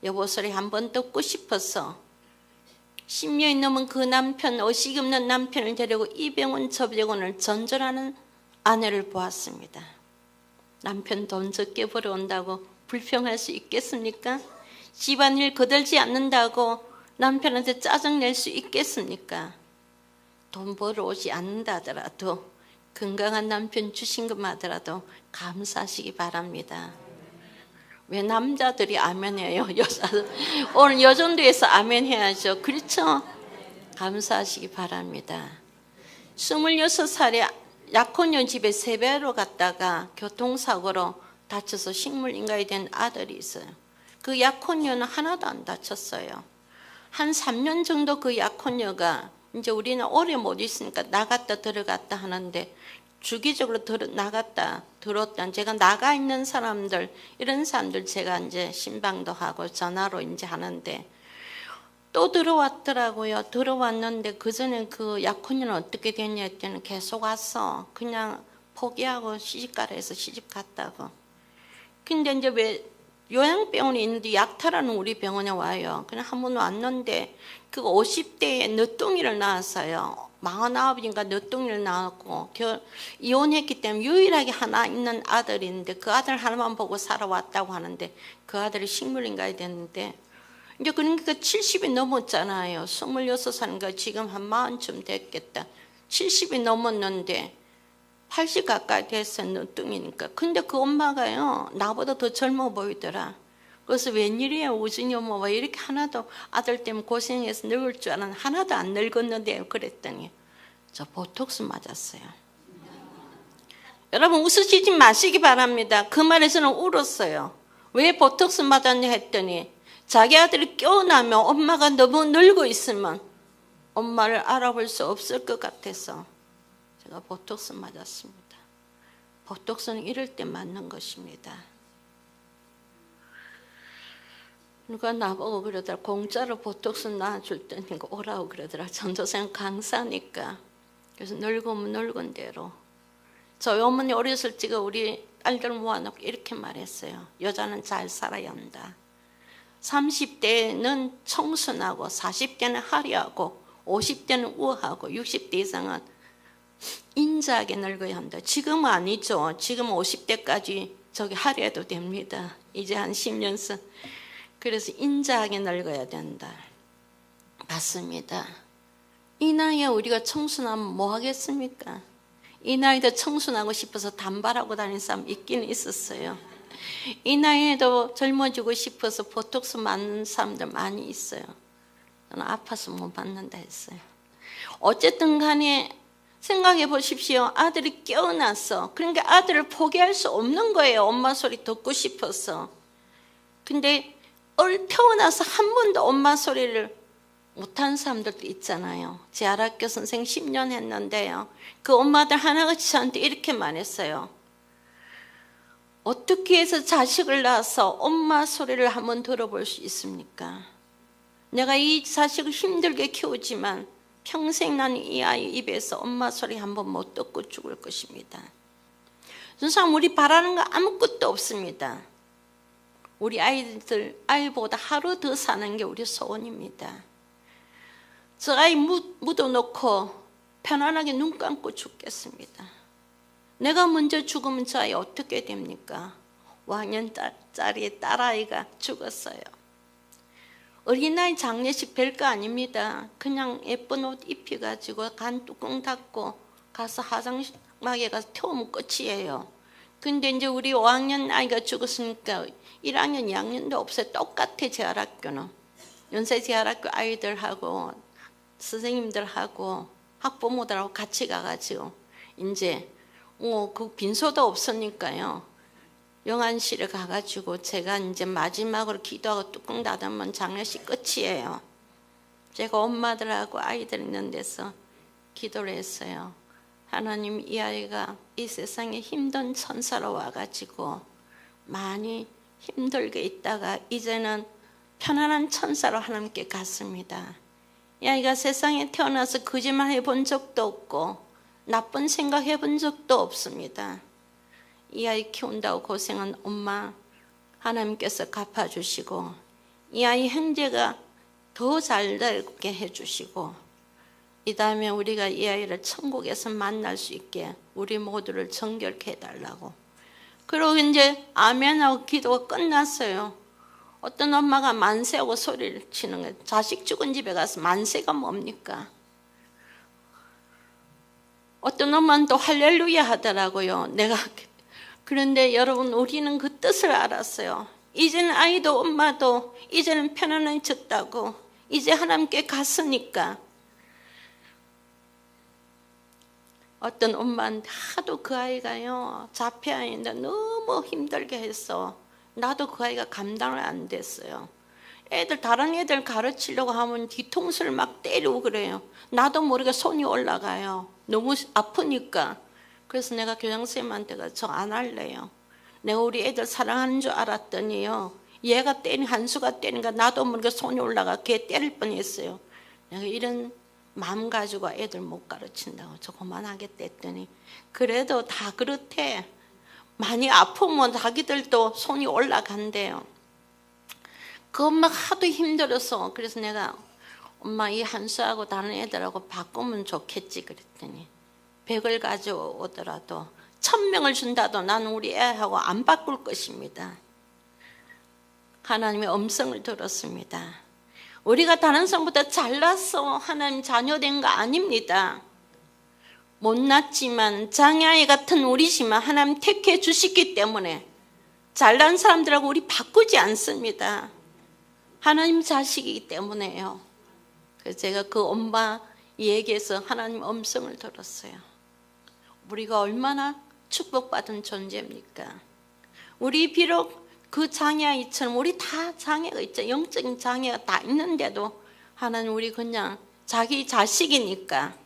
여보 소리 한번 듣고 싶어서 10년이 넘은 그 남편, 의식 없는 남편을 데리고 이 병원 저 병원을 전전하는 아내를 보았습니다. 남편 돈 적게 벌어온다고 불평할 수 있겠습니까? 집안일 거들지 않는다고 남편한테 짜증낼 수 있겠습니까? 돈 벌어오지 않는다더라도 건강한 남편 주신 것만 하더라도 감사하시기 바랍니다. 왜 남자들이 아멘해요? 오늘 여전도에서 아멘해야죠. 그렇죠? 감사하시기 바랍니다. 26살에 약혼녀 집에 세배로 갔다가 교통사고로 다쳐서 식물인간이 된 아들이 있어요. 그 약혼녀는 하나도 안 다쳤어요. 한 3년 정도 그 약혼녀가 이제 우리는 오래 못 있으니까 나갔다 들어갔다 하는데 주기적으로 나갔다 들어왔다. 제가 나가 있는 사람들 이런 사람들 제가 이제 신방도 하고 전화로 이제 하는데 또 들어왔더라고요. 들어왔는데 그 전에 그 약혼녀는 어떻게 됐냐 했더니 계속 왔어. 그냥 포기하고 시집가라 해서 시집 갔다고. 근데 이제 왜 요양병원이 있는데 약탈하는 우리 병원에 와요. 그냥 한 번 왔는데 그 50대에 늦둥이를 낳았어요. 49인가 늦둥이를 낳았고 이혼했기 때문에 유일하게 하나 있는 아들인데 그 아들 하나만 보고 살아왔다고 하는데 그 아들이 식물인간이 됐는데 이제 그러니까 70이 넘었잖아요. 26살인가 지금 한 40쯤 됐겠다. 70이 넘었는데 80 가까이 됐어요. 늦둥이니까. 근데 그 엄마가요 나보다 더 젊어 보이더라. 그래서 웬일이에요 우진이 엄마 왜 이렇게 하나도 아들 때문에 고생해서 늙을 줄 알았는데 하나도 안 늙었는데 그랬더니 저 보톡스 맞았어요. 여러분 웃으시지 마시기 바랍니다. 그 말에서는 울었어요. 왜 보톡스 맞았냐 했더니 자기 아들이 깨어나면 엄마가 너무 늙어 있으면 엄마를 알아볼 수 없을 것 같아서 제가 보톡스 맞았습니다. 보톡스는 이럴 때 맞는 것입니다. 누가 나보고 그러더라. 공짜로 보톡스 놔줄 테니까 오라고 그러더라. 전도사님 강사니까. 그래서 늙으면 늙은 대로. 저희 어머니 어렸을 적에 우리 딸들 모아놓고 이렇게 말했어요. 여자는 잘 살아야 한다. 30대는 청순하고 40대는 화려하고 50대는 우아하고 60대 이상은 인자하게 늙어야 한다. 지금은 아니죠. 지금 50대까지 저기 화려해도 됩니다. 이제 한 10년쯤. 그래서 인자하게 늙어야 된다. 맞습니다. 이 나이에 우리가 청순하면 뭐 하겠습니까? 이 나이도 청순하고 싶어서 단발하고 다니는 사람 있긴 있었어요. 이 나이에도 젊어지고 싶어서 보톡스 맞는 사람들 많이 있어요. 저는 아파서 못 맞는다 했어요. 어쨌든 간에 생각해 보십시오. 아들이 깨어났어. 그러니까 아들을 포기할 수 없는 거예요. 엄마 소리 듣고 싶어서. 근데 태어나서 한 번도 엄마 소리를 못한 사람들도 있잖아요. 제 아락교 선생 10년 했는데요. 그 엄마들 하나같이 저한테 이렇게 말했어요. 어떻게 해서 자식을 낳아서 엄마 소리를 한번 들어볼 수 있습니까? 내가 이 자식을 힘들게 키우지만 평생 난 이 아이 입에서 엄마 소리 한번 못 듣고 죽을 것입니다. 선생님 우리 바라는 거 아무것도 없습니다. 우리 아이보다 하루 더 사는 게 우리 소원입니다. 저 아이 묻어놓고 편안하게 눈 감고 죽겠습니다. 내가 먼저 죽으면 저 아이 어떻게 됩니까? 5학년짜리 딸아이가 죽었어요. 어린아이 장례식 별거 아닙니다. 그냥 예쁜 옷 입혀가지고 간 뚜껑 닫고 가서 화장막에 가서 태우면 끝이에요. 근데 이제 우리 5학년 아이가 죽었으니까 1학년, 2학년도 없어요. 똑같아 재활학교는. 연세 재활학교 아이들하고 선생님들하고 학부모들하고 같이 가가지고 이제 그 빈소도 없으니까요. 영안실에 가가지고 제가 이제 마지막으로 기도하고 뚜껑 닫으면 장례식 끝이에요. 제가 엄마들하고 아이들 있는 데서 기도를 했어요. 하나님, 이 아이가 이 세상에 힘든 천사로 와가지고 많이 힘들게 있다가 이제는 편안한 천사로 하나님께 갔습니다. 이 아이가 세상에 태어나서 거짓말 해본 적도 없고 나쁜 생각 해본 적도 없습니다. 이 아이 키운다고 고생한 엄마 하나님께서 갚아주시고 이 아이 형제가 더 잘 되게 해주시고 이 다음에 우리가 이 아이를 천국에서 만날 수 있게 우리 모두를 정결케 해달라고. 그리고 이제 아멘하고 기도가 끝났어요. 어떤 엄마가 만세하고 소리를 치는 거예요. 자식 죽은 집에 가서 만세가 뭡니까? 어떤 엄마는 또 할렐루야 하더라고요. 그런데 여러분, 우리는 그 뜻을 알았어요. 이제는 아이도 엄마도 이제는 편안해졌다고, 이제 하나님께 갔으니까. 어떤 엄마는 하도 그 아이가요 자폐아 있는데 너무 힘들게 했어. 나도 그 아이가 감당을 안 됐어요. 다른 애들 가르치려고 하면 뒤통수를 막 때리고 그래요. 나도 모르게 손이 올라가요. 너무 아프니까. 그래서 내가 교장선생님한테 저 안 할래요. 내가 우리 애들 사랑하는 줄 알았더니요, 얘가 한수가 때리니까 나도 모르게 손이 올라가 걔 때릴 뻔했어요. 내가 이런 마음 가지고 애들 못 가르친다고 저 그만하겠다 했더니, 그래도 다 그렇대. 많이 아프면 자기들도 손이 올라간대요. 그 엄마가 하도 힘들어서. 그래서 내가 엄마 이 한수하고 다른 애들하고 바꾸면 좋겠지 그랬더니, 100을 가져오더라도 1000명을 준다도 나는 우리 애하고 안 바꿀 것입니다. 하나님의 음성을 들었습니다. 우리가 다른 사람보다 잘나서 하나님 자녀된 거 아닙니다. 못났지만 장애아이 같은 우리지만 하나님 택해 주시기 때문에 잘난 사람들하고 우리 바꾸지 않습니다. 하나님 자식이기 때문에요. 그래서 제가 그 엄마 얘기해서 하나님 음성을 들었어요. 우리가 얼마나 축복받은 존재입니까? 우리 비록 그 장애아이처럼 우리 다 장애가 있죠. 영적인 장애가 다 있는데도 하나님 우리 그냥 자기 자식이니까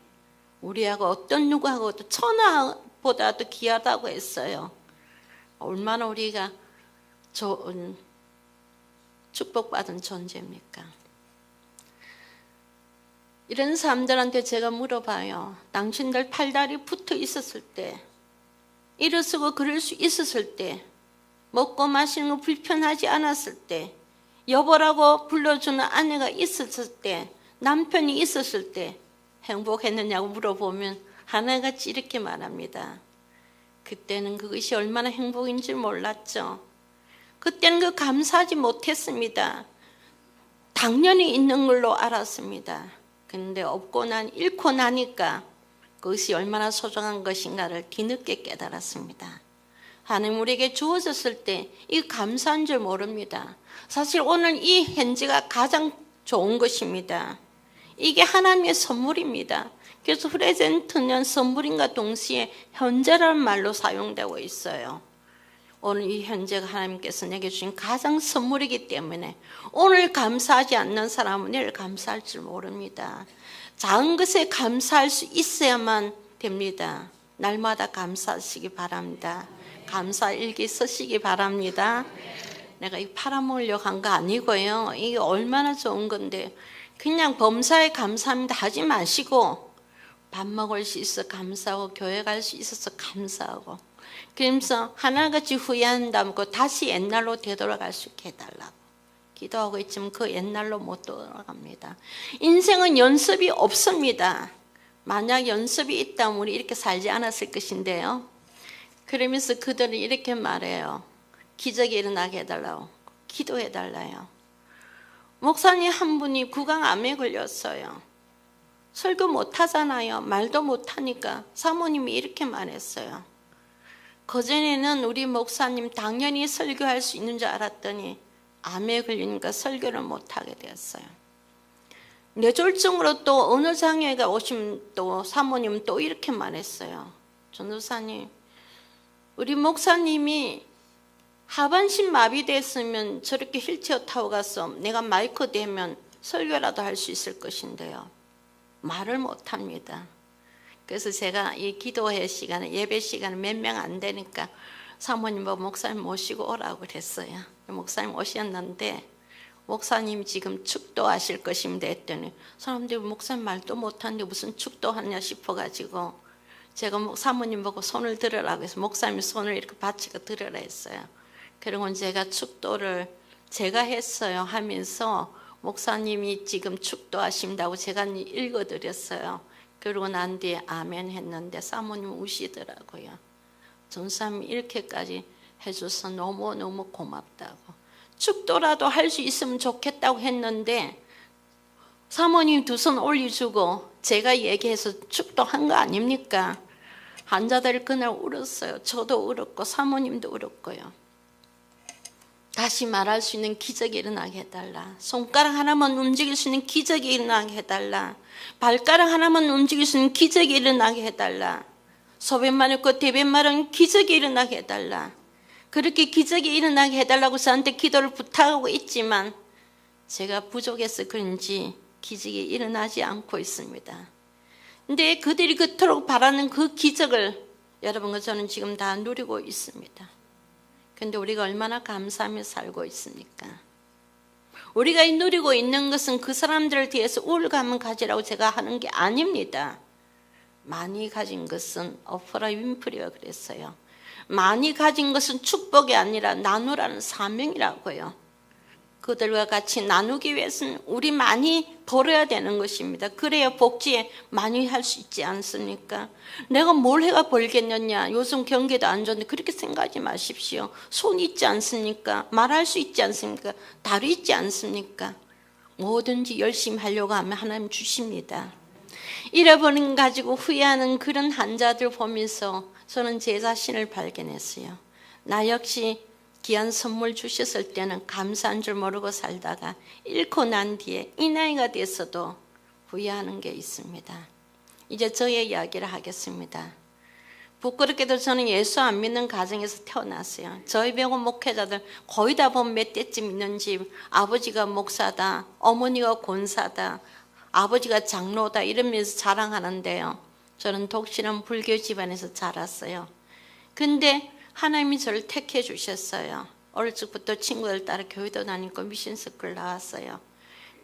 우리하고 어떤 누구하고도 천하보다도 귀하다고 했어요. 얼마나 우리가 좋은 축복받은 존재입니까? 이런 사람들한테 제가 물어봐요. 당신들 팔다리 붙어 있었을 때, 일어서고 그럴 수 있었을 때, 먹고 마시는 거 불편하지 않았을 때, 여보라고 불러주는 아내가 있었을 때, 남편이 있었을 때 행복했느냐고 물어보면 하나같이 이렇게 말합니다. 그때는 그것이 얼마나 행복인 줄 몰랐죠. 그때는 그 감사하지 못했습니다. 당연히 있는 걸로 알았습니다. 근데 잃고 나니까 그것이 얼마나 소중한 것인가를 뒤늦게 깨달았습니다. 하나님 우리에게 주어졌을 때 이 감사한 줄 모릅니다. 사실 오늘 이 현재가 가장 좋은 것입니다. 이게 하나님의 선물입니다. 그래서 프레젠트는 선물인과 동시에 현재라는 말로 사용되고 있어요. 오늘 이 현재가 하나님께서 내게 주신 가장 선물이기 때문에 오늘 감사하지 않는 사람은 내일 감사할 줄 모릅니다. 작은 것에 감사할 수 있어야만 됩니다. 날마다 감사하시기 바랍니다. 감사 일기 쓰시기 바랍니다. 내가 이 팔아먹으려고 한 거 아니고요. 이게 얼마나 좋은 건데 그냥 범사에 감사합니다 하지 마시고 밥 먹을 수 있어 감사하고 교회 갈 수 있어서 감사하고 그러면서 하나같이 후회한다면 다시 옛날로 되돌아갈 수 있게 해달라고 기도하고 있지만 그 옛날로 못 돌아갑니다. 인생은 연습이 없습니다. 만약 연습이 있다면 우리 이렇게 살지 않았을 것인데요. 그러면서 그들은 이렇게 말해요. 기적이 일어나게 해달라고 기도해달라요. 목사님 한 분이 구강암에 걸렸어요. 설교 못하잖아요. 말도 못하니까 사모님이 이렇게 말했어요. 그전에는 우리 목사님 당연히 설교할 수 있는 줄 알았더니 암에 걸리니까 설교를 못하게 되었어요. 뇌졸중으로 또 어느 장애가 오시면 또 사모님은 또 이렇게 말했어요. 전도사님, 우리 목사님이 하반신 마비됐으면 저렇게 휠체어 타고 가서 내가 마이크 대면 설교라도 할 수 있을 것인데요. 말을 못합니다. 그래서 제가 이 기도회 시간에 예배 시간에 몇 명 안 되니까 사모님 목사님 모시고 오라고 그랬어요. 목사님 오셨는데 목사님 지금 축도하실 것입니다 했더니 사람들이 목사님 말도 못하는데 무슨 축도하냐 싶어가지고 제가 사모님 보고 손을 들으라고 해서 목사님 손을 이렇게 받치고 들으라 했어요. 그리고 제가 축도를 제가 했어요 하면서 목사님이 지금 축도하신다고 제가 읽어드렸어요. 그러고 난 뒤에 아멘 했는데 사모님 우시더라고요. 전사님이 이렇게까지 해줘서 너무너무 고맙다고. 축도라도 할 수 있으면 좋겠다고 했는데 사모님 두 손 올려주고 제가 얘기해서 축도한 거 아닙니까? 환자들 그날 울었어요. 저도 울었고 사모님도 울었고요. 다시 말할 수 있는 기적이 일어나게 해달라. 손가락 하나만 움직일 수 있는 기적이 일어나게 해달라. 발가락 하나만 움직일 수 있는 기적이 일어나게 해달라. 소변만 있고 대변만은 기적이 일어나게 해달라. 그렇게 기적이 일어나게 해달라고 저한테 기도를 부탁하고 있지만 제가 부족해서 그런지 기적이 일어나지 않고 있습니다. 근데 그들이 그토록 바라는 그 기적을 여러분과 저는 지금 다 누리고 있습니다. 근데 우리가 얼마나 감사하며 살고 있습니까? 우리가 누리고 있는 것은 그 사람들을 뒤에서 우울감을 가지라고 제가 하는 게 아닙니다. 많이 가진 것은 오프라 윈프리가 그랬어요. 많이 가진 것은 축복이 아니라 나누라는 사명이라고요. 그들과 같이 나누기 위해서는 우리 많이 벌어야 되는 것입니다. 그래야 복지에 많이 할 수 있지 않습니까? 내가 뭘 해가 벌겠느냐. 요즘 경기도 안 좋은데 그렇게 생각하지 마십시오. 손 있지 않습니까? 말할 수 있지 않습니까? 다리 있지 않습니까? 뭐든지 열심히 하려고 하면 하나님 주십니다. 잃어버린 거 가지고 후회하는 그런 환자들 보면서 저는 제 자신을 발견했어요. 나 역시 귀한 선물 주셨을 때는 감사한 줄 모르고 살다가 잃고 난 뒤에 이 나이가 돼서도 후회하는 게 있습니다. 이제 저의 이야기를 하겠습니다. 부끄럽게도 저는 예수 안 믿는 가정에서 태어났어요. 저희 병원 목회자들 거의 다 보면 몇 대쯤 있는 집, 아버지가 목사다, 어머니가 권사다, 아버지가 장로다 이러면서 자랑하는데요. 저는 독실한 불교 집안에서 자랐어요. 근데 하나님이 저를 택해 주셨어요. 어릴 적부터 친구들 따라 교회도 다니고 미션스쿨 나왔어요.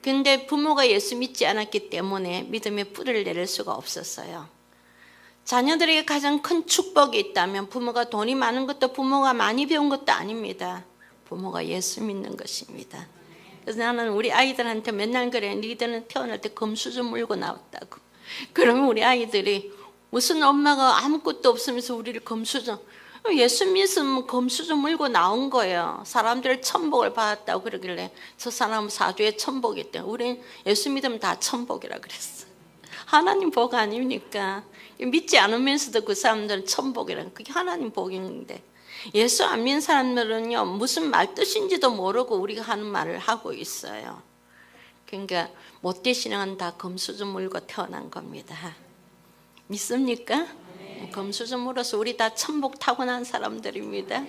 근데 부모가 예수 믿지 않았기 때문에 믿음의 뿌리를 내릴 수가 없었어요. 자녀들에게 가장 큰 축복이 있다면 부모가 돈이 많은 것도 부모가 많이 배운 것도 아닙니다. 부모가 예수 믿는 것입니다. 그래서 나는 우리 아이들한테 맨날 그래. 니들은 태어날 때 금수저 물고 나왔다고. 그러면 우리 아이들이 무슨 엄마가 아무것도 없으면서 우리를 금수저, 예수 믿으면 금수저 물고 나온 거예요. 사람들 천복을 받았다고 그러길래 저 사람은 사주에 천복이 있대. 우린 예수 믿으면 다 천복이라 그랬어. 하나님 복 아닙니까? 믿지 않으면서도 그 사람들은 천복이라. 그게 하나님 복인데 예수 안 믿는 사람들은요 무슨 말 뜻인지도 모르고 우리가 하는 말을 하고 있어요. 그러니까 못된 신앙은 다 금수저 물고 태어난 겁니다. 믿습니까? 금수저 물어서 우리 다 천복 타고난 사람들입니다.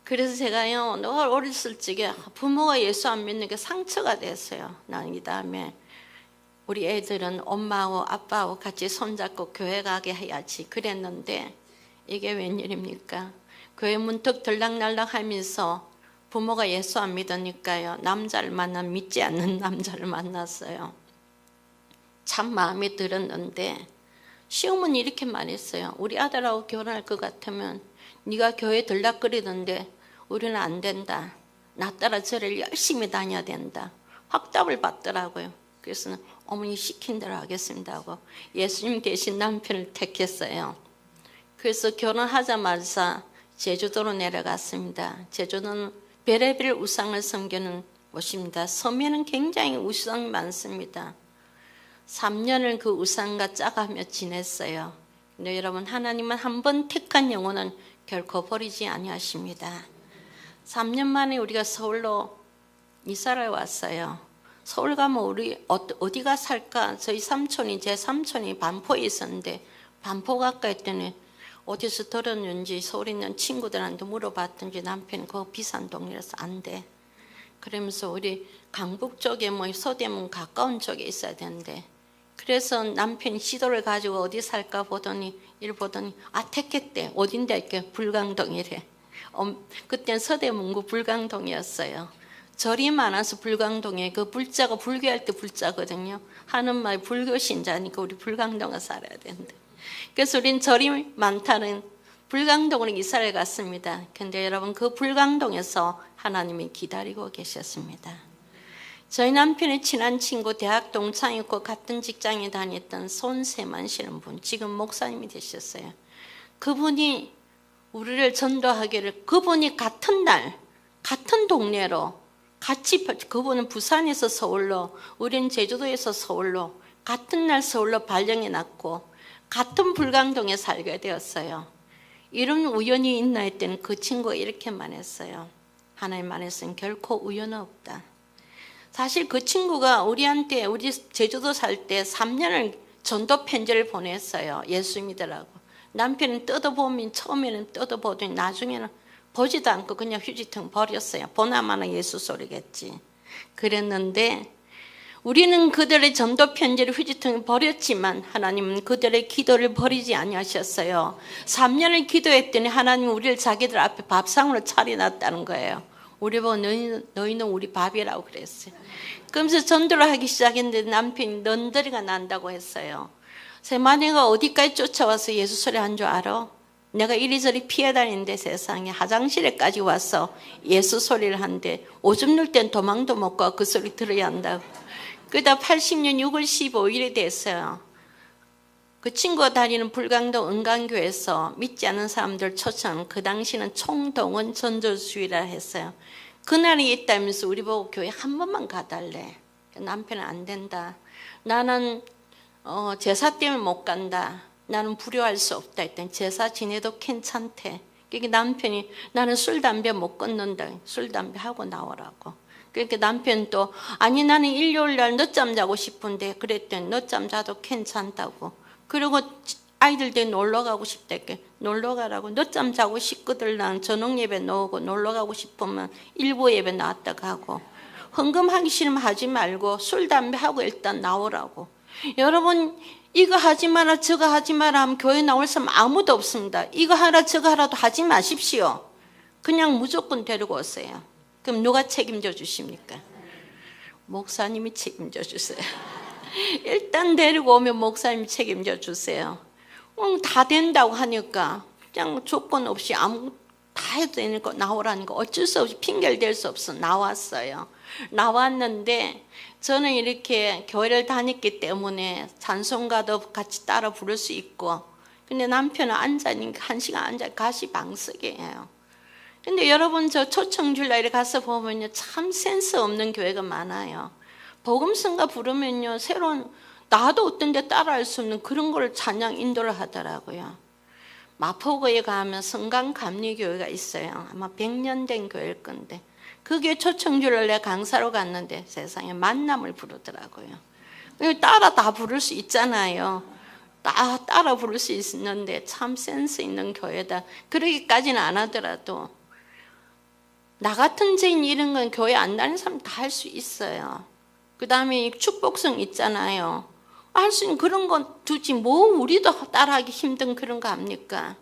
그래서 제가요 너가 어렸을 적에 부모가 예수 안 믿는 게 상처가 됐어요. 난 이 다음에 우리 애들은 엄마하고 아빠하고 같이 손잡고 교회 가게 해야지 그랬는데 이게 웬일입니까? 교회 문턱 들락날락 하면서 부모가 예수 안 믿으니까요 남자를 만나 믿지 않는 남자를 만났어요. 참 마음에 들었는데 시어머니 이렇게 말했어요. 우리 아들하고 결혼할 것 같으면 네가 교회 들락거리던데 우리는 안 된다. 나 따라 절을 열심히 다녀야 된다. 확답을 받더라고요. 그래서 어머니 시킨 대로 하겠습니다 하고 예수님 대신 남편을 택했어요. 그래서 결혼하자마자 제주도로 내려갔습니다. 제주도는 별의별 우상을 섬기는 곳입니다. 섬에는 굉장히 우상이 많습니다. 3년을 그 우상과 짜가며 지냈어요. 근데 여러분 하나님은 한 번 택한 영혼은 결코 버리지 아니하십니다. 3년 만에 우리가 서울로 이사를 왔어요. 서울 가면 우리 어디가 살까? 저희 삼촌이 제 삼촌이 반포에 있었는데 반포 갈까 했더니 어디서 들었는지 소리 있는 친구들한테 물어봤든지 남편이 그거 비싼 동네라서 안 돼. 그러면서 우리 강북 쪽에 뭐 서대문 가까운 쪽에 있어야 되는데, 그래서 남편이 시도를 가지고 어디 살까 보더니 이를 보더니 택했대. 어딘데 이렇게 불광동이래. 그때는 서대문구 불광동이었어요. 절이 많아서 불광동에 그 불자가 불교할 때 불자거든요. 하는 말 불교 신자니까 우리 불광동에 살아야 된대. 그래서 우린 절이 많다는 불광동으로 이사를 갔습니다. 근데 여러분 그 불광동에서 하나님이 기다리고 계셨습니다. 저희 남편의 친한 친구 대학 동창이었고 같은 직장에 다녔던 손세만 씨는 분, 지금 목사님이 되셨어요. 그분이 우리를 전도하기를, 그분이 같은 날 같은 동네로 같이, 그분은 부산에서 서울로, 우리는 제주도에서 서울로, 같은 날 서울로 발령이 났고 같은 불광동에 살게 되었어요. 이런 우연이 있나 했더니 그 친구가 이렇게만 했어요. 하나님 안에서는 결코 우연은 없다. 사실 그 친구가 우리한테, 우리 제주도 살 때 3년을 전도 편지를 보냈어요. 예수 믿으라고. 남편은 뜯어보면, 처음에는 뜯어보더니 나중에는 보지도 않고 그냥 휴지통 버렸어요. 보나마나 예수 소리겠지. 그랬는데 우리는 그들의 전도 편지를 휴지통에 버렸지만 하나님은 그들의 기도를 버리지 아니하셨어요. 3년을 기도했더니 하나님은 우리를 자기들 앞에 밥상으로 차려놨다는 거예요. 우리 보고 너희는 우리 밥이라고 그랬어요. 그러면서 전도를 하기 시작했는데 남편이 넌더리가 난다고 했어요. 세마네가 어디까지 쫓아와서 예수 소리 한 줄 알아? 내가 이리저리 피해 다니는데 세상에 화장실에까지 와서 예수 소리를 한대. 오줌 눌 땐 도망도 못 가. 그 소리 들어야 한다고. 그러다 80년 6월 15일이 됐어요. 그 친구가 다니는 불광동 은강교에서 믿지 않는 사람들 초청, 그 당시는 총동원 전도주의라 했어요. 그날이 있다면서 우리 보고 교회 한 번만 가달래. 남편은 안 된다. 나는 제사 때문에 못 간다. 나는 불효할 수 없다 했더니 제사 지내도 괜찮대. 그러니까 남편이 나는 술 담배 못 끊는다. 술 담배 하고 나오라고. 그러니까 남편도 아니 나는 일요일 날 늦잠 자고 싶은데 그랬더니 늦잠 자도 괜찮다고. 그리고 아이들들 놀러 가고 싶대. 놀러 가라고. 늦잠 자고 싶거든. 난 저녁 예배 나오고 놀러 가고 싶으면 일부 예배 나왔다 가고. 헌금하기 싫으면 하지 말고 술 담배 하고 일단 나오라고. 여러분 이거 하지 마라 저거 하지 마라 하면 교회 나올 사람 아무도 없습니다. 이거 하라 저거 하라도 하지 마십시오. 그냥 무조건 데리고 오세요. 그럼 누가 책임져 주십니까? 목사님이 책임져 주세요. 일단 데리고 오면 목사님이 책임져 주세요. 다 된다고 하니까 그냥 조건 없이 다 해도 되니까 나오라니까 어쩔 수 없이 핑계를 댈 수 없어 나왔어요. 나왔는데 저는 이렇게 교회를 다녔기 때문에 찬송가도 같이 따라 부를 수 있고, 근데 남편은 앉아니까 1시간 앉아 가시방석이에요. 근데 여러분 저 초청주일날에 가서 보면요 참 센스 없는 교회가 많아요. 복음성가 부르면요 새로운 나도 어떤 데 따라할 수 없는 그런 걸 찬양 인도를 하더라고요. 마포구에 가면 성강감리교회가 있어요. 아마 100년 된 교회일 건데 그게 초청주일날 내가 강사로 갔는데 세상에 만남을 부르더라고요. 따라 다 부를 수 있잖아요. 따라 부를 수 있는데 참 센스 있는 교회다. 그러기까지는 안 하더라도 나 같은 죄인 이런 건 교회 안 다니는 사람 다 할 수 있어요. 그 다음에 축복성 있잖아요. 할 수 있는 그런 건 두지 뭐 우리도 따라하기 힘든 그런 거 합니까?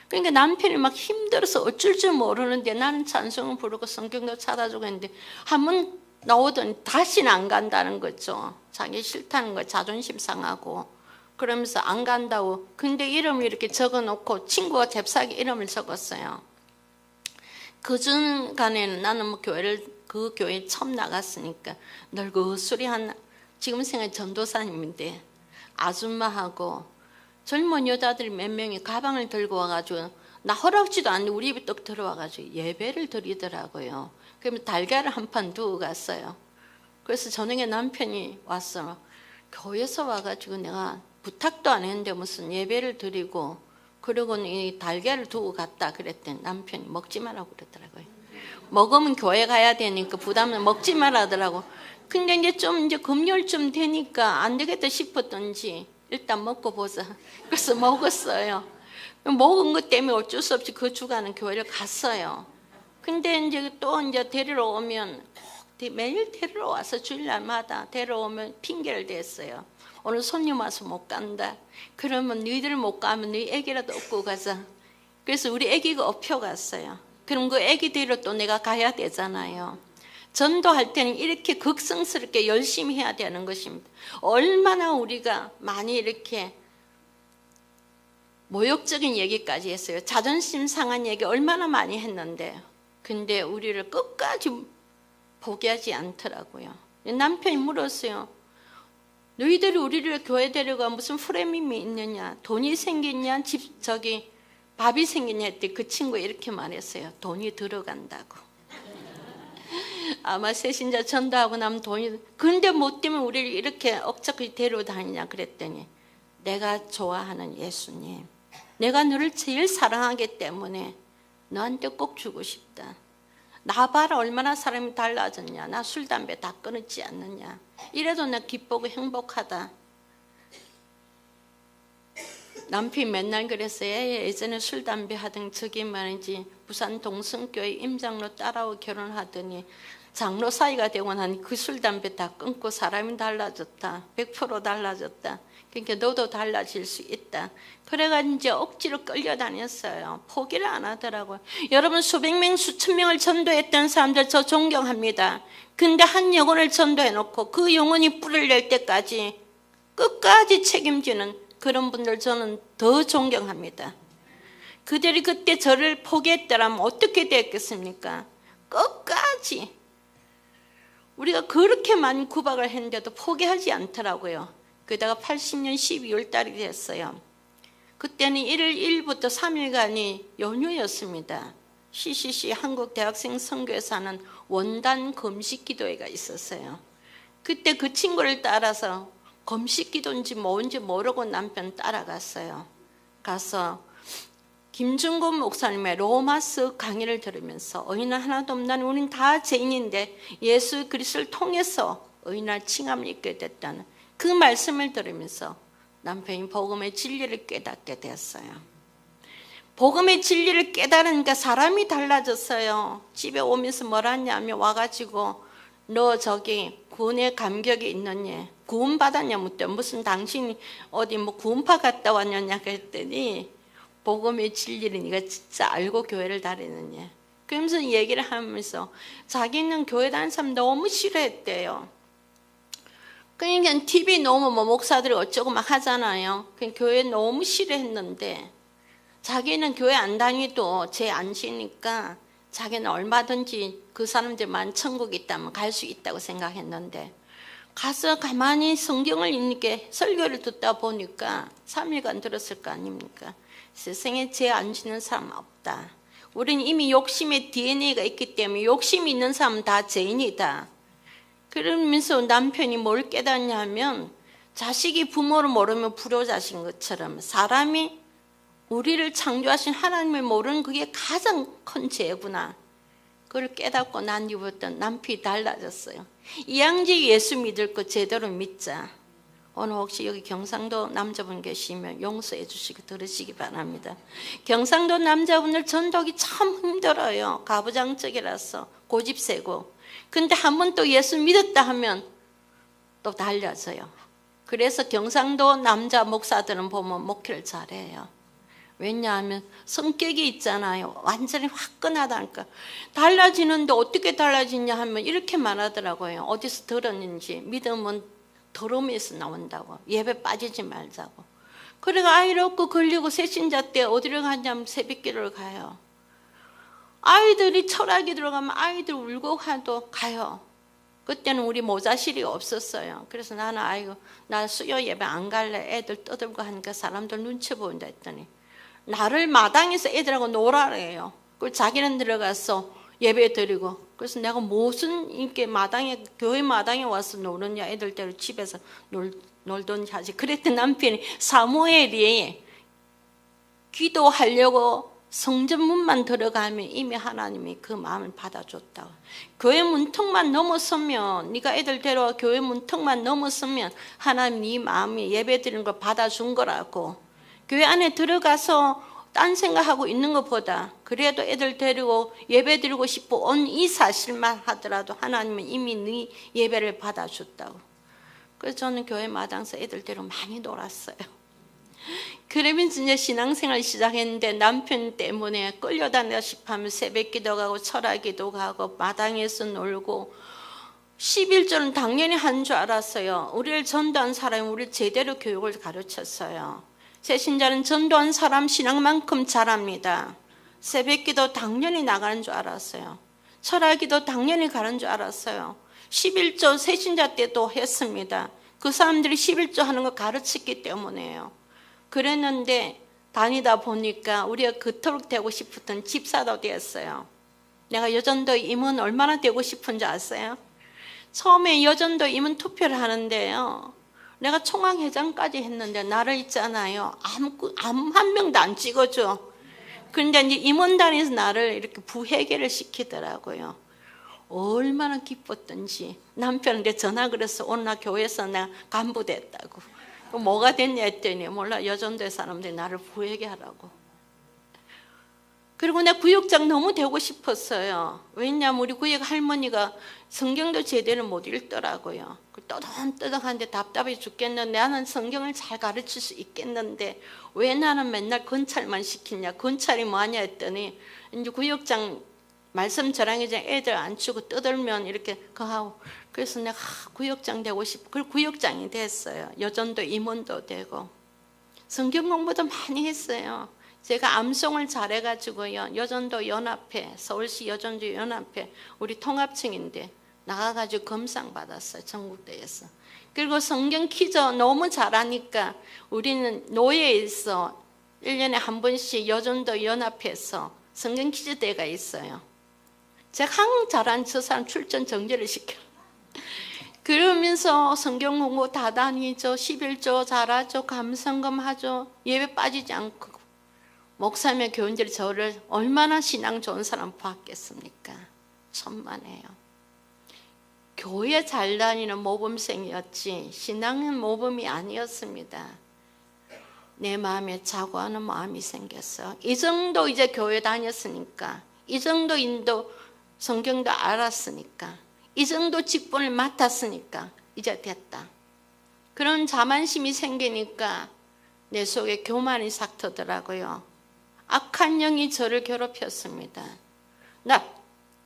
그러니까 남편이 막 힘들어서 어쩔 줄 모르는데 나는 찬송을 부르고 성경도 찾아주고 했는데 한번 나오더니 다시는 안 간다는 거죠. 자기 싫다는 거 자존심 상하고 그러면서 안 간다고. 근데 이름을 이렇게 적어놓고 친구가 잽싸게 이름을 적었어요. 그 중간에는 나는 뭐 그 교회 처음 나갔으니까 널그수리한 지금 생각 전도사님인데 아줌마하고 젊은 여자들이 몇 명이 가방을 들고 와가지고 나 허락지도 않는데 우리 집에 떡 들어와가지고 예배를 드리더라고요. 그러면 달걀을 한 판 두고 갔어요. 그래서 저녁에 남편이 왔어. 교회에서 와가지고 내가 부탁도 안 했는데 무슨 예배를 드리고 그러고는 이 달걀을 두고 갔다 그랬더니 남편이 먹지 말라고 그러더라고요. 먹으면 교회 가야 되니까 부담은 먹지 말라더라고. 근데 이제 금요일쯤 되니까 안 되겠다 싶었던지 일단 먹고 보자. 그래서 먹었어요. 먹은 것 때문에 어쩔 수 없이 그 주간은 교회를 갔어요. 근데 이제 또 이제 데리러 오면 매일 데리러 와서 주일날마다 데려오면 핑계를 댔어요. 오늘 손님 와서 못 간다. 그러면 너희들 못 가면 너희 애기라도 업고 가자. 그래서 우리 애기가 업혀 갔어요. 그럼 그 애기 데리러 또 내가 가야 되잖아요. 전도할 때는 이렇게 극성스럽게 열심히 해야 되는 것입니다. 얼마나 우리가 많이 이렇게 모욕적인 얘기까지 했어요. 자존심 상한 얘기 얼마나 많이 했는데, 근데 우리를 끝까지 포기하지 않더라고요. 남편이 물었어요. 너희들이 우리를 교회 데려가 무슨 프레임이 있느냐, 돈이 생겼냐, 밥이 생겼냐 했더니 그 친구가 이렇게 말했어요. 돈이 들어간다고. 아마 새신자 전도하고 나면 돈이, 근데 뭐 때문에 우리를 이렇게 억척이 데려다니냐 그랬더니, 내가 좋아하는 예수님, 내가 너를 제일 사랑하기 때문에 너한테 꼭 주고 싶다. 나 봐라 얼마나 사람이 달라졌냐. 나 술 담배 다 끊었지 않느냐. 이래도 나 기쁘고 행복하다. 남편이 맨날 그랬어요. 예전에 술 담배 하던 저기 말이지 부산 동성교회 임장로 딸하고 결혼하더니 장로 사이가 되고 나니 그 술 담배 다 끊고 사람이 달라졌다. 100% 달라졌다. 그러니까 너도 달라질 수 있다. 그래가지고 이제 억지로 끌려다녔어요. 포기를 안 하더라고요. 여러분, 수백 명, 수천 명을 전도했던 사람들 저 존경합니다. 근데 한 영혼을 전도해놓고 그 영혼이 뿔을 낼 때까지 끝까지 책임지는 그런 분들 저는 더 존경합니다. 그들이 그때 저를 포기했더라면 어떻게 됐겠습니까? 끝까지. 우리가 그렇게 많이 구박을 했는데도 포기하지 않더라고요. 그러다가 80년 12월 달이 됐어요. 그때는 1일 1일부터 3일간이 연휴였습니다. CCC 한국대학생 선교에서 하는 원단 금식 기도회가 있었어요. 그때 그 친구를 따라서 금식 기도인지 뭔지 모르고 남편 따라갔어요. 가서 김준곤 목사님의 로마서 강의를 들으면서 의인은 하나도 없나니 우린 다 죄인인데 예수 그리스도를 통해서 의인할 칭함을 입게 됐다는 그 말씀을 들으면서 남편이 복음의 진리를 깨닫게 되었어요. 복음의 진리를 깨달으니까 사람이 달라졌어요. 집에 오면서 뭘 하냐면 와가지고 너 저기 구원의 감격이 있느냐, 구원 받았냐 묻대. 무슨 당신이 어디 뭐 구원파 갔다 왔느냐 그랬더니 복음의 진리를 네가 진짜 알고 교회를 다니느냐. 그러면서 얘기를 하면서 자기는 교회 다니는 사람 너무 싫어했대요. 그러니까 TV 너무 뭐 목사들이 어쩌고 막 하잖아요. 교회 너무 싫어했는데 자기는 교회 안 다니도 죄 안 지니까 자기는 얼마든지 그 사람들만 천국이 있다면 갈 수 있다고 생각했는데 가서 가만히 성경을 읽게 설교를 듣다 보니까 3일간 들었을 거 아닙니까? 세상에 죄 안 지는 사람 없다. 우리는 이미 욕심의 DNA가 있기 때문에 욕심이 있는 사람은 다 죄인이다. 그러면서 남편이 뭘 깨닫냐면 자식이 부모를 모르면 불효자신 것처럼 사람이 우리를 창조하신 하나님을 모르는 그게 가장 큰 죄구나. 그걸 깨닫고 난 뒤부터 남편이 달라졌어요. 이양지 예수 믿을 거 제대로 믿자. 오늘 혹시 여기 경상도 남자분 계시면 용서해 주시고 들으시기 바랍니다. 경상도 남자분들 전도하기 참 힘들어요. 가부장적이라서 고집 세고. 근데 한 번 또 예수 믿었다 하면 또 달라져요. 그래서 경상도 남자 목사들은 보면 목회를 잘해요. 왜냐하면 성격이 있잖아요. 완전히 화끈하다니까. 달라지는데 어떻게 달라지냐 하면 이렇게 말하더라고요. 어디서 들었는지. 믿음은 더러움에서 나온다고. 예배 빠지지 말자고. 그래가 아이를 얻고 걸리고 새신자 때 어디를 가냐면 새벽기도를 가요. 아이들이 철학이 들어가면 아이들 울고 가도 가요. 그때는 우리 모자실이 없었어요. 그래서 나는 아이고 나 수요 예배 안 갈래. 애들 떠들고 하니까 사람들 눈치 보인다 했더니 나를 마당에서 애들하고 놀아래요. 그리고 자기는 들어가서 예배 드리고. 그래서 내가 무슨 이렇게 마당에 교회 마당에 와서 노느냐. 애들 때로 집에서 놀던지 하지. 그랬더니 남편이 사무엘이 기도하려고 성전문만 들어가면 이미 하나님이 그 마음을 받아줬다고. 교회 문턱만 넘어서면 네가 애들 데려와 교회 문턱만 넘어서면 하나님 네 마음이 예배 드리는 걸 받아준 거라고. 교회 안에 들어가서 딴 생각하고 있는 것보다 그래도 애들 데리고 예배 드리고 싶어 온 이 사실만 하더라도 하나님은 이미 네 예배를 받아줬다고. 그래서 저는 교회 마당에서 애들 데리고 많이 놀았어요. 그러면서 이제 신앙생활 시작했는데 남편 때문에 끌려다니다시피 하면 새벽기도 가고 철학기도 가고 마당에서 놀고 11조는 당연히 한 줄 알았어요. 우리를 전도한 사람이 우리를 제대로 교육을 가르쳤어요. 새신자는 전도한 사람 신앙만큼 잘합니다. 새벽기도 당연히 나가는 줄 알았어요. 철학기도 당연히 가는 줄 알았어요. 11조 새신자 때도 했습니다. 그 사람들이 11조 하는 거 가르쳤기 때문에요. 그랬는데 다니다 보니까 우리가 그토록 되고 싶었던 집사도 되었어요. 내가 여전도 임원 얼마나 되고 싶은지 아세요? 처음에 여전도 임원 투표를 하는데요, 내가 총학회장까지 했는데 나를 있잖아요, 아무 한 명도 안 찍어줘. 그런데 이제 임원단에서 나를 이렇게 부회계를 시키더라고요. 얼마나 기뻤던지. 남편한테 전화 그래서 오늘 나 교회에서 내가 간부 됐다고. 뭐가 됐냐 했더니 몰라, 여전도의 사람들이 나를 부회계 하라고. 그리고 내가 구역장 너무 되고 싶었어요. 왜냐하면 우리 구역 할머니가 성경도 제대로 못 읽더라고요. 떠덕떠덕한데 답답해 죽겠는데, 나는 성경을 잘 가르칠 수 있겠는데 왜 나는 맨날 건찰만 시키냐, 건찰이 뭐하냐 했더니 이제 구역장 말씀 전하기전 애들 안 치고 떠들면 이렇게 그하고, 그래서 내가 구역장 되고 싶어. 그리고 구역장이 됐어요. 여전도 임원도 되고 성경 공부도 많이 했어요. 제가 암송을 잘해가지고요, 여전도 연합회, 서울시 여전도 연합회 우리 통합청인데 나가가지고 검상 받았어요, 전국대회에서. 그리고 성경 퀴즈 너무 잘하니까 우리는 노예에서 1년에 한 번씩 여전도 연합회에서 성경 퀴즈 대회가 있어요. 제가 항상 잘한 저 사람 출전 정지를 시켜요. 그러면서 성경 공부 다 다니죠. 11조 잘하죠. 감성금 하죠. 예배 빠지지 않고. 목사님의 교인들이 저를 얼마나 신앙 좋은 사람 봤겠습니까? 천만에요. 교회 잘 다니는 모범생이었지 신앙은 모범이 아니었습니다. 내 마음에 자고하는 마음이 생겼어요. 이 정도 이제 교회 다녔으니까, 이 정도 인도 성경도 알았으니까, 이 정도 직분을 맡았으니까 이제 됐다. 그런 자만심이 생기니까 내 속에 교만이 삭터더라고요. 악한 영이 저를 괴롭혔습니다.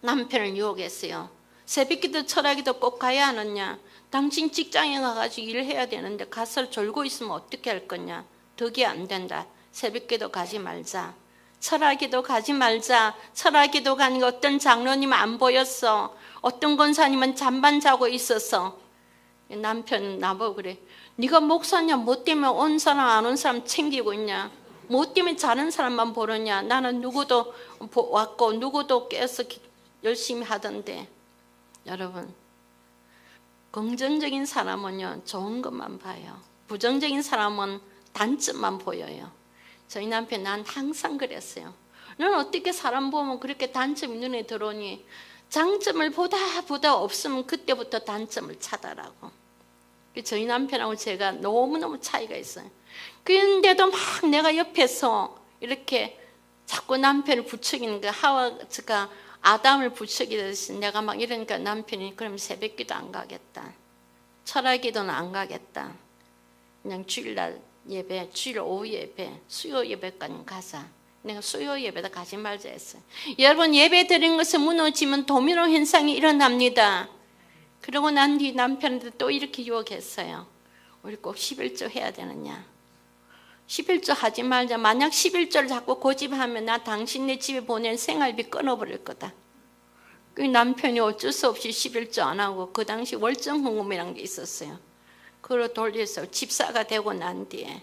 남편을 유혹했어요. 새벽기도 철학기도 꼭 가야 하느냐? 당신 직장에 가가지고 일해야 되는데 가서 졸고 있으면 어떻게 할 거냐? 덕이 안 된다. 새벽기도 가지 말자. 철학기도 가지 말자. 철학기도 가니까 어떤 장로님 안 보였어. 어떤 권사님은 잠만 자고 있어서. 남편은 나보고 그래. 네가 목사냐? 뭐 때문에 온 사람 안 온 사람 챙기고 있냐? 뭐 때문에 자는 사람만 보느냐? 나는 누구도 왔고 누구도 깨서 열심히 하던데. 여러분, 긍정적인 사람은요 좋은 것만 봐요. 부정적인 사람은 단점만 보여요. 저희 남편, 난 항상 그랬어요. 넌 어떻게 사람 보면 그렇게 단점이 눈에 들어오니? 장점을 보다 없으면 그때부터 단점을 찾아라고. 저희 남편하고 제가 너무너무 차이가 있어요. 그런데도 막 내가 옆에서 이렇게 자꾸 남편을 부추기는 거야. 하와가 아담을 부추기듯이 내가 막 이러니까 남편이 그럼 새벽기도 안 가겠다. 철학기도는 안 가겠다. 그냥 주일날 예배, 주일 오후 예배, 수요 예배까지 가자. 내가 수요 예배도 가지 말자 했어요. 여러분, 예배 드린 것이 무너지면 도미노 현상이 일어납니다. 그러고 난 뒤 남편한테 또 이렇게 유혹했어요. 우리 꼭 11조 해야 되느냐? 11조 하지 말자. 만약 11조를 자꾸 고집하면 나 당신네 집에 보낸 생활비 끊어버릴 거다. 그 남편이 어쩔 수 없이 11조 안 하고, 그 당시 월정헌금이라는 게 있었어요. 그걸 돌려서 집사가 되고 난 뒤에,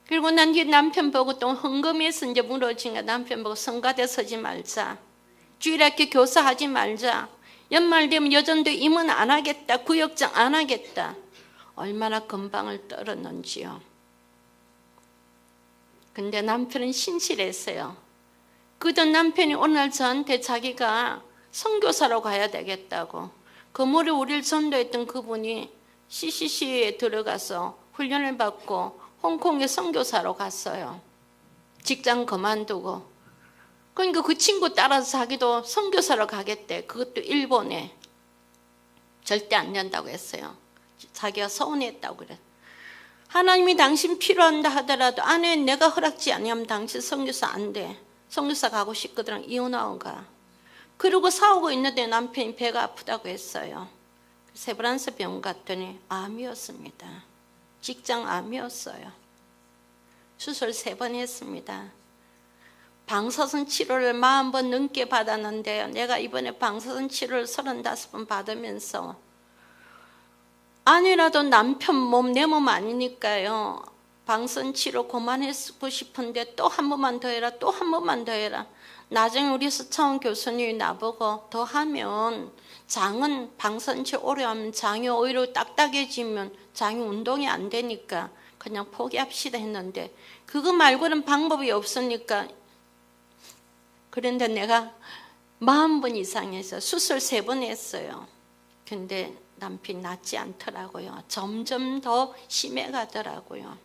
그리고 난 뒤에 남편 보고 또 헌금에서 이제 무너지니까 남편 보고 성가대 서지 말자. 주일학교 교사하지 말자. 연말 되면 여전도 임원 안 하겠다. 구역장 안 하겠다. 얼마나 건방을 떨었는지요. 근데 남편은 신실했어요. 그던 남편이 오늘 저한테 자기가 선교사로 가야 되겠다고, 그 무렵 우리를 전도했던 그분이 CCC에 들어가서 훈련을 받고 홍콩에 선교사로 갔어요. 직장 그만두고. 그러니까 그 친구 따라서 자기도 선교사로 가겠대. 그것도 일본에. 절대 안 된다고 했어요. 자기가 서운했다고 그래. 하나님이 당신 필요한다 하더라도 아내 내가 허락지 아니하면 당신 선교사 안 돼. 선교사 가고 싶거든. 이혼하고 가. 그러고 싸우고 있는데 남편이 배가 아프다고 했어요. 세브란스 병원 갔더니 암이었습니다. 직장 암이었어요. 수술 3번 했습니다. 방사선 치료를 40번 넘게 받았는데요. 내가 이번에 방사선 치료를 35번 받으면서 아니라도 남편 몸, 내 몸 아니니까요. 방사선 치료 그만하고 싶은데 또 한 번만 더 해라, 또 한 번만 더 해라. 나중에 우리 서차원 교수님이 나보고 더 하면 장은 방사선 치료 오래 하면 장이 오히려 딱딱해지면 장이 운동이 안 되니까 그냥 포기합시다 했는데 그거 말고는 방법이 없으니까 그런데 내가 40번 이상 해서 수술 3번 했어요. 근데 남편이 낫지 않더라고요. 점점 더 심해가더라고요.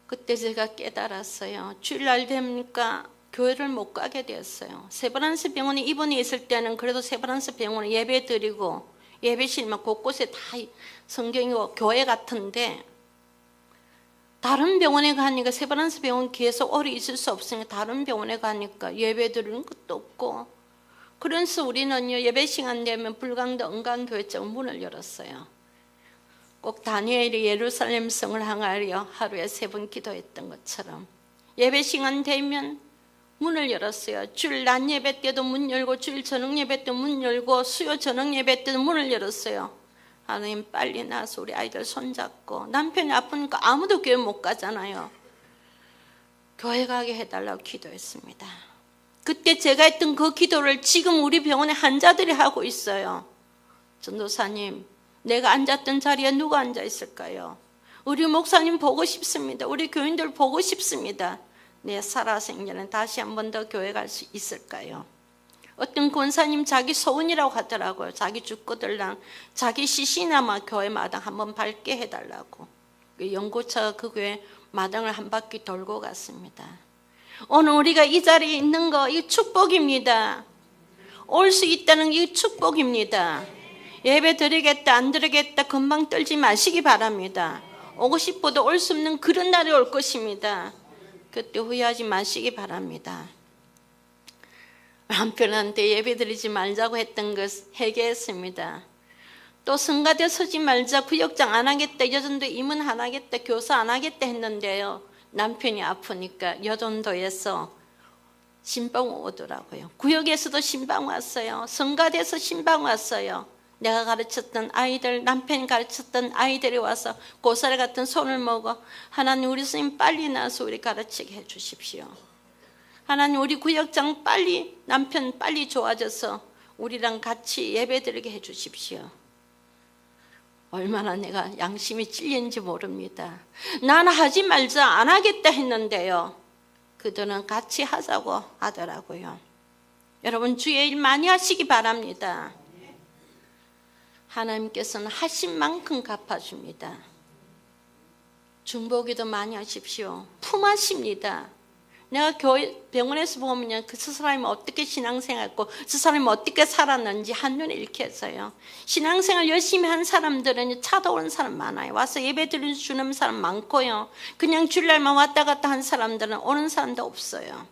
그때 제가 깨달았어요. 주일날 되니까 교회를 못 가게 되었어요. 세브란스 병원에 입원해 있을 때는 그래도 세브란스 병원에 예배 드리고 예배실만 곳곳에 다 성경이고 교회 같은데 다른 병원에 가니까 세브란스 병원 계속 오래 있을 수 없으니까 다른 병원에 가니까 예배 드리는 것도 없고 그래서 우리는요 예배 시간 되면 불광도 은광교회점 문을 열었어요. 꼭 다니엘이 예루살렘 성을 향하여 하루에 3번 기도했던 것처럼 예배 시간 되면 문을 열었어요. 주일 낮 예배 때도 문 열고 주일 저녁 예배 때도 문 열고 수요 저녁 예배 때도 문을 열었어요. 하나님 빨리 나서 우리 아이들 손잡고 남편이 아프니까 아무도 교회 못 가잖아요. 교회 가게 해달라고 기도했습니다. 그때 제가 했던 그 기도를 지금 우리 병원에 환자들이 하고 있어요. 전도사님 내가 앉았던 자리에 누가 앉아 있을까요? 우리 목사님 보고 싶습니다. 우리 교인들 보고 싶습니다. 내 살아생전에 다시 한 번 더 교회 갈 수 있을까요? 어떤 권사님 자기 소원이라고 하더라고요. 자기 죽거들랑 자기 시신아마 교회 마당 한번 밟게 해달라고. 연구차가 그 교회 마당을 한 바퀴 돌고 갔습니다. 오늘 우리가 이 자리에 있는 거 이 축복입니다. 올 수 있다는 이 축복입니다. 예배 드리겠다 안 드리겠다 금방 떨지 마시기 바랍니다. 오고 싶어도 올 수 없는 그런 날이 올 것입니다. 그때 후회하지 마시기 바랍니다. 남편한테 예배 드리지 말자고 했던 것 회개했습니다. 또 성가대 서지 말자, 구역장 안 하겠다, 여전도 임원 안 하겠다, 교사 안 하겠다 했는데요. 남편이 아프니까 여전도에서 신방 오더라고요. 구역에서도 신방 왔어요. 성가대에서 신방 왔어요. 내가 가르쳤던 아이들, 남편이 가르쳤던 아이들이 와서 고사리 같은 손을 먹어 하나님 우리 스님 빨리 나서 우리 가르치게 해주십시오. 하나님 우리 구역장 빨리 남편 빨리 좋아져서 우리랑 같이 예배드리게 해주십시오. 얼마나 내가 양심이 찔린지 모릅니다. 나는 하지 말자 안 하겠다 했는데요. 그들은 같이 하자고 하더라고요. 여러분 주의 일 많이 하시기 바랍니다. 하나님께서는 하신 만큼 갚아줍니다. 중보기도 많이 하십시오. 품하십니다. 내가 교회 병원에서 보면 그 사람이 어떻게 신앙생활했고 저 사람이 어떻게 살았는지 한눈에 읽혀서요. 신앙생활 열심히 한 사람들은 찾아오는 사람 많아요. 와서 예배 드리는 사람 많고요. 그냥 주일날만 왔다 갔다 한 사람들은 오는 사람도 없어요.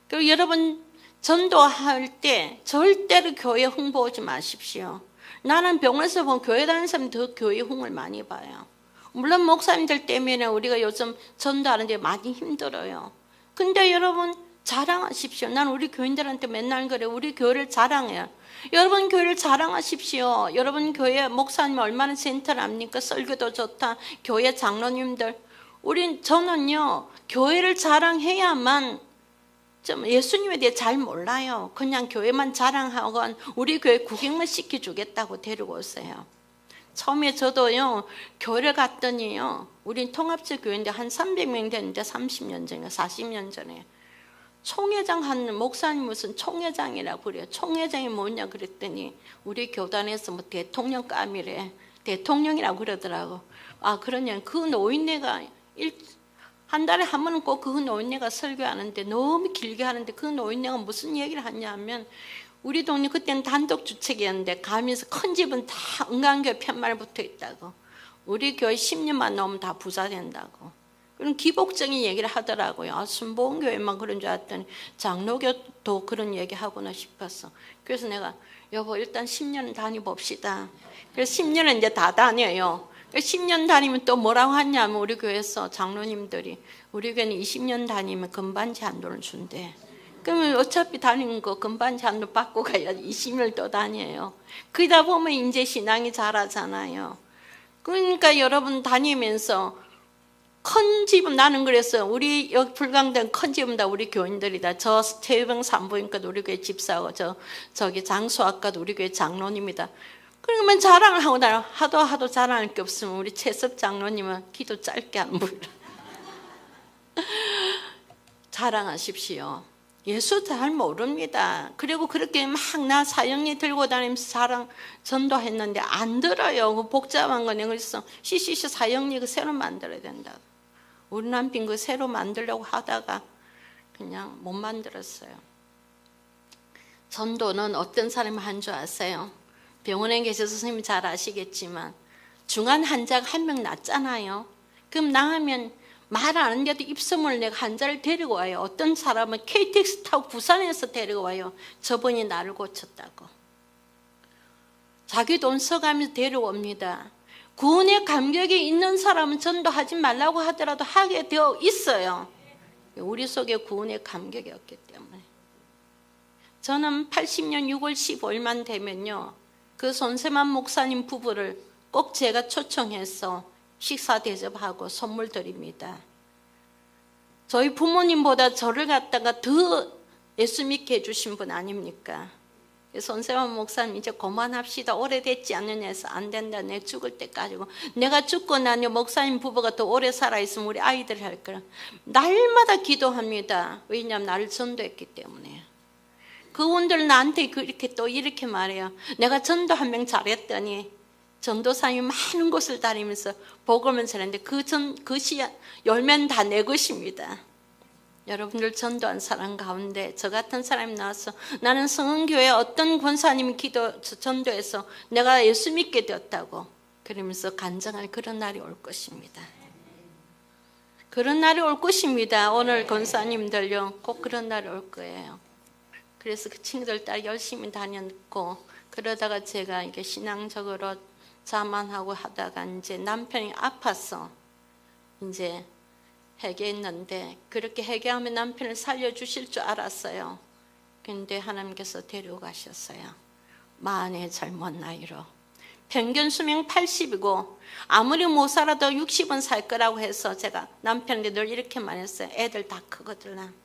그리고 여러분 전도할 때 절대로 교회 홍보 오지 마십시오. 나는 병원에서 보면 교회 다니는 사람이 더 교회 홍을 많이 봐요. 물론 목사님들 때문에 우리가 요즘 전도하는데 많이 힘들어요. 근데 여러분 자랑하십시오. 난 우리 교인들한테 맨날 그래. 우리 교회를 자랑해요. 여러분 교회를 자랑하십시오. 여러분 교회 목사님 얼마나 센터를 압니까? 설교도 좋다. 교회 장로님들. 저는요 교회를 자랑해야만 좀 예수님에 대해 잘 몰라요. 그냥 교회만 자랑하고 우리 교회 구경만 시켜주겠다고 데리고 오세요. 처음에 저도요 교회를 갔더니요 우린 통합적 교회인데 한 300명 됐는데 30년 전에 40년 전에 총회장 하는 목사님 무슨 총회장이라고 그래요. 총회장이 뭐냐 그랬더니 우리 교단에서 뭐 대통령감이래. 대통령이라고 그러더라고. 아 그러냐, 그 노인네가 한 달에 한 번은 꼭 그 노인네가 설교하는데 너무 길게 하는데 그 노인네가 무슨 얘기를 하냐면 우리 동네 그때는 단독 주택이었는데 가면서 큰 집은 다 은강교회 편말 붙어 있다고, 우리 교회 10년만 넘으면 다 부자 된다고 그런 기복적인 얘기를 하더라고요. 아, 순복음교회만 그런 줄 알았더니 장로교도 그런 얘기 하구나 싶었어. 그래서 내가 여보 일단 10년 다녀봅시다. 그래서 10년은 이제 다 다녀요. 10년 다니면 또 뭐라고 하냐면 우리 교회에서 장로님들이 우리 교회는 20년 다니면 금반지 한도를 준대. 그러면 어차피 다니는 거 금반지 한도 받고 가야 20년을 또 다녀요. 그러다 보면 이제 신앙이 자라잖아요. 그러니까 여러분 다니면서 큰 집은, 나는 그랬어요. 우리 여기 불광당 큰 집은 다 우리 교인들이다. 저 태유병 산부인과도 우리 교회 집사고 저기 장수학과도 우리 교회 장로님이다. 그러면 자랑을 하고 나요. 하도 자랑할 게 없으면 우리 채섭 장로님은 기도 짧게 안 불러. 자랑하십시오. 예수 잘 모릅니다. 그리고 그렇게 막 나 사형리 들고 다니면서 자랑 전도했는데 안 들어요. 그 복잡한 거네. 그래서 CCC 사형리 그 새로 만들어야 된다. 우리 남편 그 새로 만들려고 하다가 그냥 못 만들었어요. 전도는 어떤 사람이 한 줄 아세요? 병원에 계셔서 선생님이 잘 아시겠지만 중환 환자가 한 명 났잖아요. 그럼 나가면 말 안 하는데도 입소문을 내가 환자를 데리고 와요. 어떤 사람은 KTX 타고 부산에서 데리고 와요. 저분이 나를 고쳤다고. 자기 돈 써가면서 데려옵니다. 구원의 감격이 있는 사람은 전도하지 말라고 하더라도 하게 되어 있어요. 우리 속에 구원의 감격이 없기 때문에. 저는 80년 6월 15일만 되면요, 그 손세만 목사님 부부를 꼭 제가 초청해서 식사 대접하고 선물 드립니다. 저희 부모님보다 저를 갖다가 더 예수 믿게 해주신 분 아닙니까? 손세만 목사님 이제 그만합시다. 오래됐지 않느냐 해서 안 된다. 내 죽을 때까지고. 내가 죽고 나니 목사님 부부가 더 오래 살아있으면 우리 아이들이 할 거라. 날마다 기도합니다. 왜냐하면 나를 전도했기 때문에. 그분들 나한테 이렇게 말해요. 내가 전도 한 명 잘했더니 전도사님이 많은 곳을 다니면서 복음을 전했는데 그 열매는 다 내 것입니다. 여러분들 전도한 사람 가운데 저 같은 사람이 나와서 나는 성은교회 어떤 권사님이 전도해서 내가 예수 믿게 되었다고 그러면서 간증할 그런 날이 올 것입니다. 그런 날이 올 것입니다. 오늘 권사님들요 꼭 그런 날이 올 거예요. 그래서 그 친구들 따라 열심히 다녔고, 그러다가 제가 이게 신앙적으로 자만하고 하다가 이제 남편이 아파서 이제 회개했는데, 그렇게 회개하면 남편을 살려주실 줄 알았어요. 근데 하나님께서 데려가셨어요. 만의 젊은 나이로. 평균 수명 80이고 아무리 못 살아도 60은 살 거라고 해서 제가 남편한테 늘 이렇게 말했어요. 애들 다 크거든.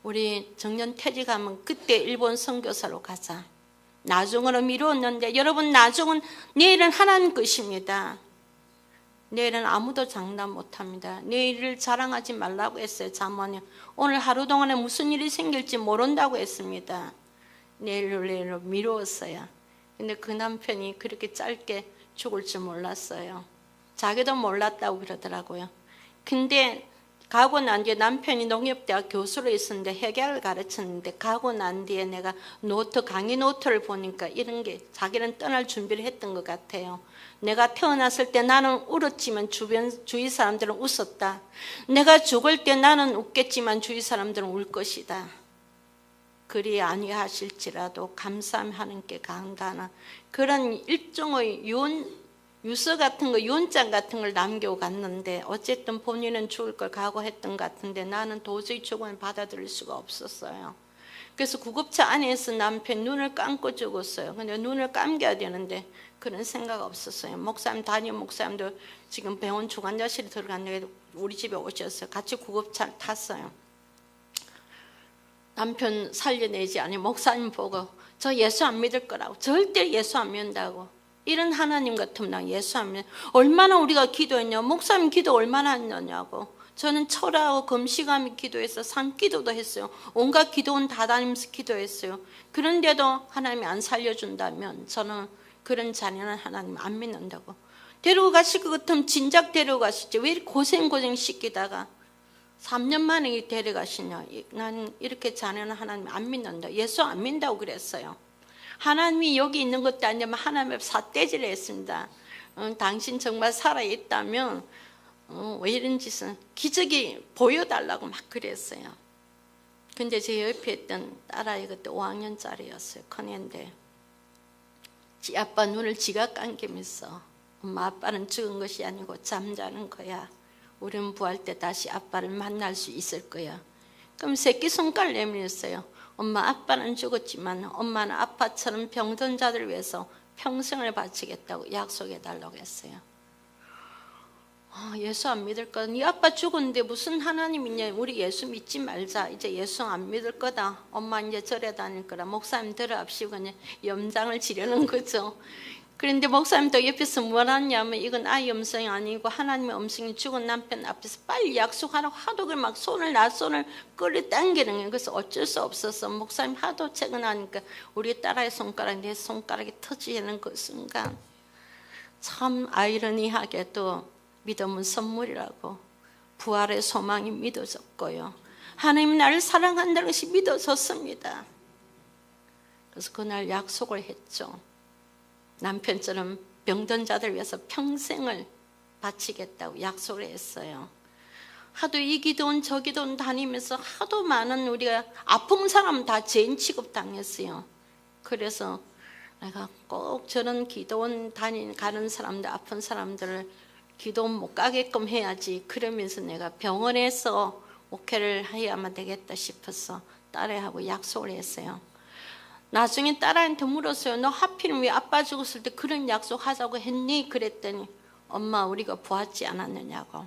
우리 정년 퇴직하면 그때 일본 선교사로 가자. 나중으로 미루었는데 여러분, 나중은 내일은 하나님 것입니다. 내일은 아무도 장담 못합니다. 내일을 자랑하지 말라고 했어요. 잠언에. 오늘 하루 동안에 무슨 일이 생길지 모른다고 했습니다. 내일로 미루었어요. 근데 그 남편이 그렇게 짧게 죽을 줄 몰랐어요. 자기도 몰랐다고 그러더라고요. 근데 가고 난 뒤에 남편이 농협대학 교수로 있었는데 회계를 가르쳤는데, 가고 난 뒤에 내가 강의 노트를 보니까 이런 게 자기는 떠날 준비를 했던 것 같아요. 내가 태어났을 때 나는 울었지만 주위 사람들은 웃었다. 내가 죽을 때 나는 웃겠지만 주위 사람들은 울 것이다. 그리 아니하실지라도 감사함 하나님께 감사하는 그런 일종의 유서 같은 거, 유언장 같은 걸 남기고 갔는데, 어쨌든 본인은 죽을 걸 각오했던 것 같은데 나는 도저히 죽음을 받아들일 수가 없었어요. 그래서 구급차 안에서 남편 눈을 감고 죽었어요. 근데 눈을 감겨야 되는데 그런 생각 없었어요. 담임 목사님도 지금 병원 중환자실에 들어갔는데 우리 집에 오셨어요. 같이 구급차를 탔어요. 남편 살려내지 않으면 목사님 보고 저 예수 안 믿을 거라고, 절대 예수 안 믿는다고. 이런 하나님 같으면 나 예수 안 믿는, 얼마나 우리가 기도했냐, 목사님 기도 얼마나 했느냐고. 저는 철하고 금식하며 기도해서 산기도도 했어요. 온갖 기도원 다 다니면서 기도했어요. 그런데도 하나님이 안 살려준다면 저는 그런 자녀는 하나님 안 믿는다고. 데리고 가실 것 같으면 진작 데리고 가시죠. 왜 이렇게 고생 시키다가 3년 만에 데려가시냐. 나는 이렇게 자네는 하나님 안 믿는다. 예수 안 믿는다고 그랬어요. 하나님이 여기 있는 것도 아니면 하나님 앞에 삿대질을 했습니다. 당신 정말 살아있다면 왜 이런 짓은 기적이 보여달라고 막 그랬어요. 근데 제 옆에 있던 딸아이 그때 5학년짜리였어요. 큰애인데 지 아빠 눈을 지가 감기면서 엄마 아빠는 죽은 것이 아니고 잠자는 거야. 우리는 부활 때 다시 아빠를 만날 수 있을 거야. 그럼 새끼손가락 내밀었어요. 엄마 아빠는 죽었지만 엄마는 아빠처럼 병든 자들을 위해서 평생을 바치겠다고 약속해달라고 했어요. 예수 안 믿을 거다. 네 아빠 죽었는데 무슨 하나님이냐. 우리 예수 믿지 말자. 이제 예수 안 믿을 거다. 엄마 이제 절에 다닐 거라. 목사님 들어합시고 그냥 염장을 지려는 거죠. 그런데 목사님도 옆에서 뭘 하냐면 이건 아이 음성이 아니고 하나님의 음성이 죽은 남편 앞에서 빨리 약속하라고 하도 막 손을 끌어당기는 거예요. 그래서 어쩔 수 없어서 목사님 하도 채근하니까 우리 딸아이 손가락 내 손가락이 터지는 그 순간 참 아이러니하게도 믿음은 선물이라고 부활의 소망이 믿어졌고요. 하나님 나를 사랑한다는 것이 믿어졌습니다. 그래서 그날 약속을 했죠. 남편처럼 병든 자들 위해서 평생을 바치겠다고 약속을 했어요. 하도 이 기도원 저 기도원 다니면서 하도 많은 우리가 아픈 사람 다 죄인 취급당했어요. 그래서 내가 꼭 저런 기도원 가는 사람들, 아픈 사람들을 기도원 못 가게끔 해야지. 그러면서 내가 병원에서 목회를 해야만 되겠다 싶어서 딸애하고 약속을 했어요. 나중에 딸한테 물었어요. 너 하필 왜 아빠 죽었을 때 그런 약속 하자고 했니? 그랬더니 엄마 우리가 보았지 않았느냐고.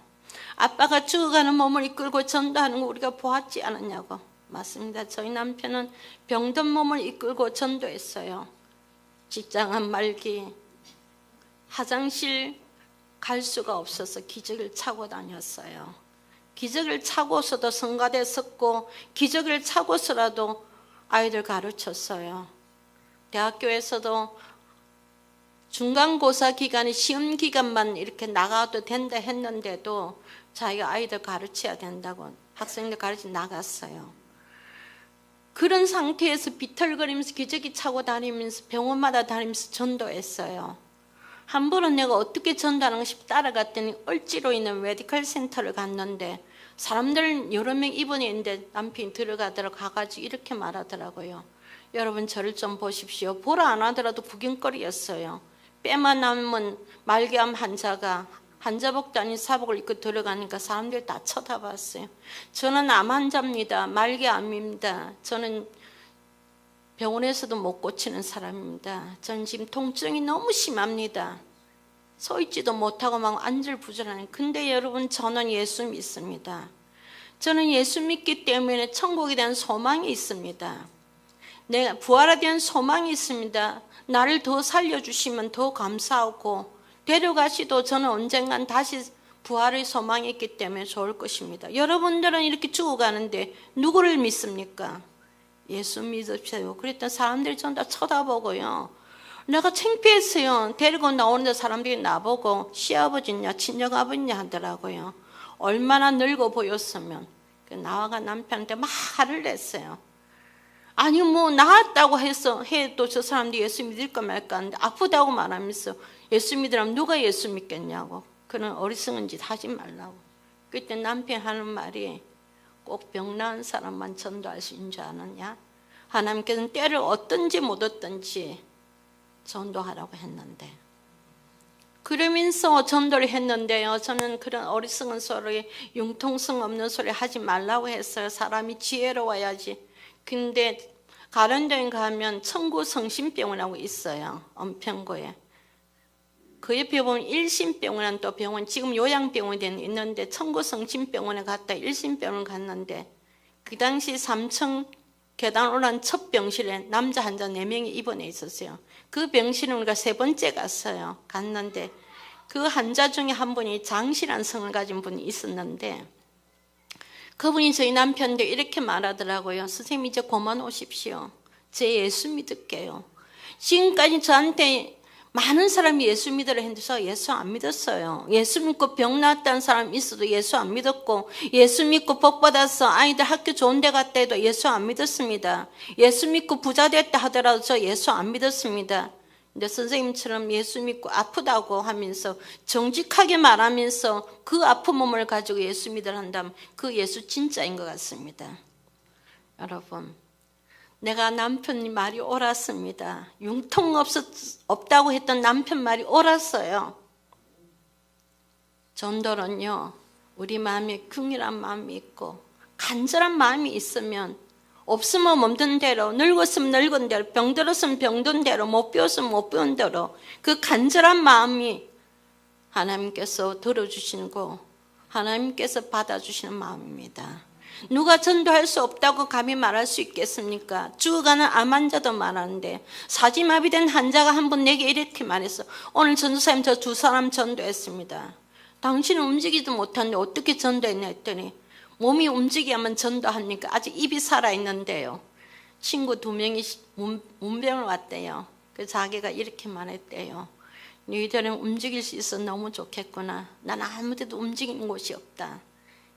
아빠가 죽어가는 몸을 이끌고 전도하는 거 우리가 보았지 않았냐고. 맞습니다. 저희 남편은 병든 몸을 이끌고 전도했어요. 직장한 말기 화장실 갈 수가 없어서 기저귀를 차고 다녔어요. 기저귀를 차고서도 성가대 섰고 기저귀를 차고서라도 아이들 가르쳤어요. 대학교에서도 중간고사 기간에 시험 기간만 이렇게 나가도 된다 했는데도 자기가 아이들 가르쳐야 된다고 학생들 가르쳐 나갔어요. 그런 상태에서 비틀거리면서 기저귀 차고 다니면서 병원마다 다니면서 전도했어요. 한 번은 내가 어떻게 전도하는 것이 따라갔더니 을지로 있는 메디컬 센터를 갔는데 사람들 여러 명 입원해 있는데 남편이 가가지고 이렇게 말하더라고요. 여러분 저를 좀 보십시오. 보라 안 하더라도 구경거리였어요. 뼈만 남은 말기암 환자가 환자복도 아닌 사복을 입고 들어가니까 사람들이 다 쳐다봤어요. 저는 암 환자입니다. 말기암입니다. 저는 병원에서도 못 고치는 사람입니다. 저는 지금 통증이 너무 심합니다. 서 있지도 못하고 막 안절부절하는. 근데 여러분 저는 예수 믿습니다. 저는 예수 믿기 때문에 천국에 대한 소망이 있습니다. 내가 부활에 대한 소망이 있습니다. 나를 더 살려주시면 더 감사하고 데려가시도 저는 언젠간 다시 부활의 소망이 있기 때문에 좋을 것입니다. 여러분들은 이렇게 죽어가는데 누구를 믿습니까? 예수 믿으세요. 그랬더니 사람들이 전 다 쳐다보고요. 내가 창피했어요. 데리고 나오는데 사람들이 나보고 시아버지냐 친정아버지냐 하더라고요. 얼마나 늙어 보였으면. 나와가 남편한테 막 화를 냈어요. 아니 뭐 나았다고 해도 저 사람들이 예수 믿을까 말까 하는데 아프다고 말하면서 예수 믿으라면 누가 예수 믿겠냐고. 그런 어리석은 짓 하지 말라고. 그때 남편 하는 말이 꼭 병 나은 사람만 전도할 수 있는 줄 아느냐. 하나님께서는 때를 얻든지 못 얻든지 전도하라고 했는데 그러면서 전도를 했는데요. 저는 그런 어리석은 소리, 융통성 없는 소리 하지 말라고 했어요. 사람이 지혜로워야지. 근데 가련동에 가면 청구 성심병원하고 있어요. 은평구에. 그 옆에 보면 일심병원은 또 병원, 지금 요양병원이 있는데 청구 성심병원에 갔다 일심병원 갔는데 그 당시 3층 계단 올라간 첫 병실에 남자 환자 4명이 입원해 있었어요. 그 병실에 우리가 3번째 갔어요. 갔는데 그 환자 중에 한 분이 장씨라는 성을 가진 분이 있었는데 그분이 저희 남편한테 이렇게 말하더라고요. 선생님 이제 그만 오십시오. 제 예수 믿을게요. 지금까지 저한테 많은 사람이 예수 믿으라 했는데 예수 안 믿었어요. 예수 믿고 병 나았다는 사람 있어도 예수 안 믿었고, 예수 믿고 복 받아서 아이들 학교 좋은 데 갔다 해도 예수 안 믿었습니다. 예수 믿고 부자 됐다 하더라도 저 예수 안 믿었습니다. 근데 선생님처럼 예수 믿고 아프다고 하면서 정직하게 말하면서 그 아픈 몸을 가지고 예수 믿으라 한다면 그 예수 진짜인 것 같습니다. 여러분, 내가 남편 말이 옳았습니다. 융통 없다고 했던 남편 말이 옳았어요. 전도는요, 우리 마음에 긍휼한 마음이 있고 간절한 마음이 있으면 없으면 없는 대로, 늙었으면 늙은 대로, 병들었으면 병든 대로, 못 배웠으면 못 배운 대로 그 간절한 마음이 하나님께서 들어주시고 하나님께서 받아주시는 마음입니다. 누가 전도할 수 없다고 감히 말할 수 있겠습니까? 죽어가는 암 환자도 말하는데, 사지마비된 환자가 한 번 내게 이렇게 말했어. 오늘 전도사님 저 두 사람 전도했습니다. 당신은 움직이지도 못하는데 어떻게 전도했냐 했더니 몸이 움직여야만 전도합니까? 아직 입이 살아있는데요. 친구 2명이 문병을 왔대요. 그래서 자기가 이렇게 말했대요. 너희들은 움직일 수 있어 너무 좋겠구나. 난 아무 데도 움직이는 곳이 없다.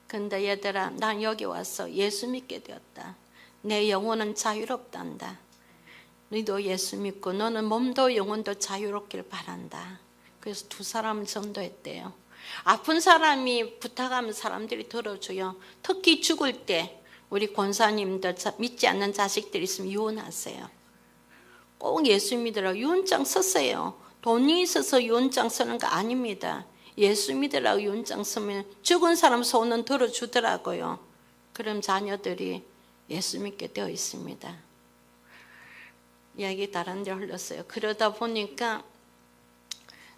근데 얘들아, 난 여기 와서 예수 믿게 되었다. 내 영혼은 자유롭단다. 너희도 예수 믿고 너는 몸도 영혼도 자유롭길 바란다. 그래서 두 사람을 전도했대요. 아픈 사람이 부탁하면 사람들이 들어줘요. 특히 죽을 때 우리 권사님들 믿지 않는 자식들 있으면 유언하세요. 꼭 예수 믿으라고 유언장 썼어요. 돈이 있어서 유언장 쓰는 거 아닙니다. 예수 믿으라고 유언장 쓰면 죽은 사람 소원은 들어주더라고요. 그럼 자녀들이 예수 믿게 되어 있습니다. 이야기 다른 데 흘렀어요. 그러다 보니까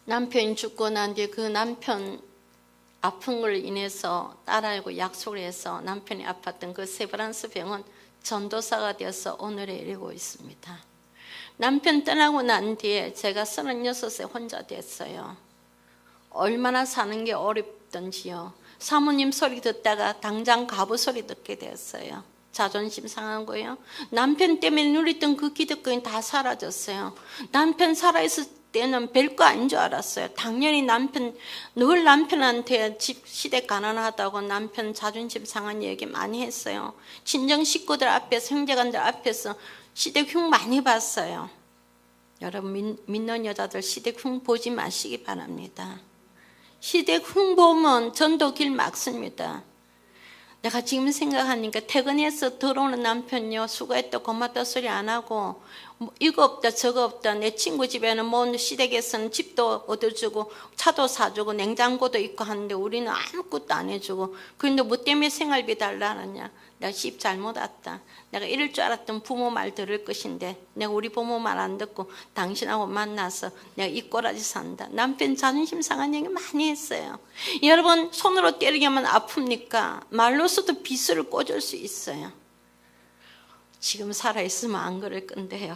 남편이 죽고 난 뒤에 그 남편 아픈 걸 인해서 딸하고 약속을 해서 남편이 아팠던 그 세브란스 병원 전도사가 되어서 오늘에 이르고 있습니다. 남편 떠나고 난 뒤에 제가 36세 혼자 됐어요. 얼마나 사는 게 어렵던지요. 사모님 소리 듣다가 당장 가부 소리 듣게 되었어요. 자존심 상하고요. 남편 때문에 누렸던 그 기득권이 다 사라졌어요. 남편 살아있을 때는 별거 아닌 줄 알았어요. 당연히 늘 남편한테 집 시댁 가난하다고 남편 자존심 상한 얘기 많이 했어요. 친정 식구들 앞에서, 형제간들 앞에서 시댁 흉 많이 봤어요. 여러분, 믿는 여자들 시댁 흉 보지 마시기 바랍니다. 시댁 흉 보면 전도 길 막습니다. 내가 지금 생각하니까 퇴근해서 들어오는 남편요, 수고했다 고맙다 소리 안 하고 이거 없다 저거 없다, 내 친구 집에는 뭐 시댁에서는 집도 얻어주고 차도 사주고 냉장고도 있고 하는데 우리는 아무것도 안 해주고, 그런데 뭐 때문에 생활비 달라 하느냐. 내가 집 잘못 왔다. 내가 이럴 줄 알았던 부모 말 들을 것인데 내가 우리 부모 말 안 듣고 당신하고 만나서 내가 이 꼬라지 산다. 남편 자존심 상한 얘기 많이 했어요. 여러분, 손으로 때리기만 아픕니까? 말로서도 비수를 꽂을 수 있어요. 지금 살아있으면 안 그럴 건데요.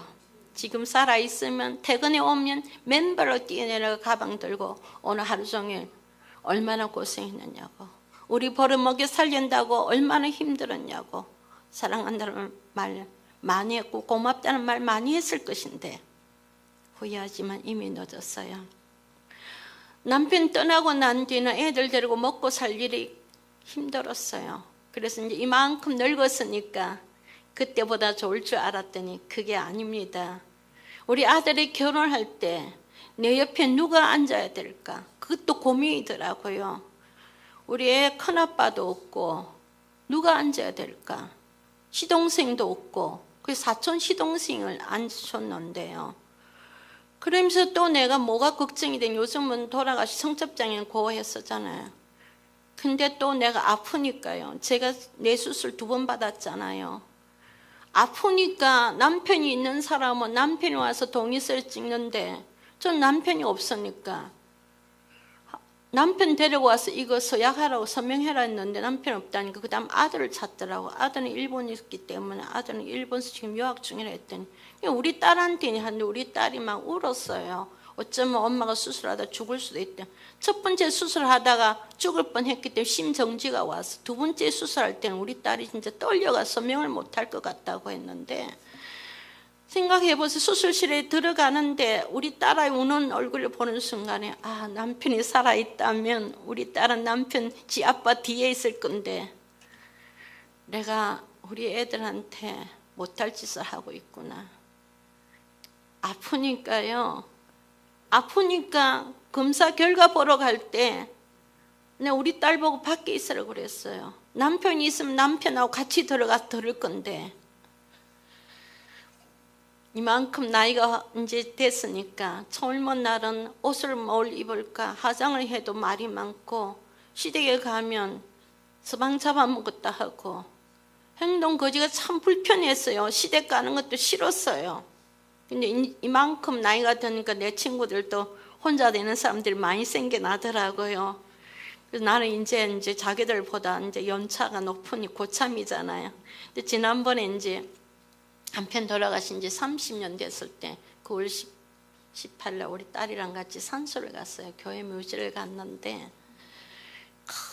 지금 살아있으면 퇴근에 오면 맨발로 뛰어내려 가방 들고 오늘 하루 종일 얼마나 고생했느냐고, 우리 벌어먹여 살린다고 얼마나 힘들었냐고, 사랑한다는 말 많이 했고 고맙다는 말 많이 했을 것인데 후회하지만 이미 늦었어요. 남편 떠나고 난 뒤는 애들 데리고 먹고 살 일이 힘들었어요. 그래서 이제 이만큼 늙었으니까 그때보다 좋을 줄 알았더니 그게 아닙니다. 우리 아들이 결혼할 때 내 옆에 누가 앉아야 될까? 그것도 고민이더라고요. 우리 애 큰아빠도 없고 누가 앉아야 될까? 시동생도 없고 그 사촌 시동생을 앉혔는데요. 그러면서 또 내가 뭐가 걱정이 되니, 요즘은 돌아가시 성첩장애는 고했었잖아요. 근데 또 내가 아프니까요. 제가 뇌 수술 2번 받았잖아요. 아프니까 남편이 있는 사람은 남편이 와서 동의서를 찍는데 전 남편이 없으니까 남편 데리고 와서 이거 서약하라고 서명해라 했는데 남편 없다니까 그 다음 아들을 찾더라고. 아들은 일본에 있기 때문에 아들은 일본에서 지금 유학 중이라 했더니 우리 딸한테는 하는데 우리 딸이 막 울었어요. 어쩌면 엄마가 수술하다 죽을 수도 있대. 첫 번째 수술하다가 죽을 뻔했기 때문에 심정지가 와서 두 번째 수술할 때는 우리 딸이 진짜 떨려가 서명을 못할 것 같다고 했는데 생각해보세요. 수술실에 들어가는데 우리 딸아이 우는 얼굴을 보는 순간에 아, 남편이 살아있다면 우리 딸은 남편 지 아빠 뒤에 있을 건데 내가 우리 애들한테 못할 짓을 하고 있구나. 아프니까요. 아프니까 검사 결과 보러 갈 때 내가 우리 딸 보고 밖에 있으라고 그랬어요. 남편이 있으면 남편하고 같이 들어가서 들을 건데 이만큼 나이가 이제 됐으니까 젊은 날은 옷을 뭘 입을까 화장을 해도 말이 많고 시댁에 가면 서방 잡아먹었다 하고 행동 거지가 참 불편했어요. 시댁 가는 것도 싫었어요. 근데 이만큼 나이가 드니까 내 친구들도 혼자 되는 사람들이 많이 생겨나더라고요. 그래서 나는 이제 자기들보다 이제 연차가 높으니 고참이잖아요. 근데 지난번에 이제 남편 돌아가신 지 30년 됐을 때 9월 18일 우리 딸이랑 같이 산소를 갔어요. 교회 묘지를 갔는데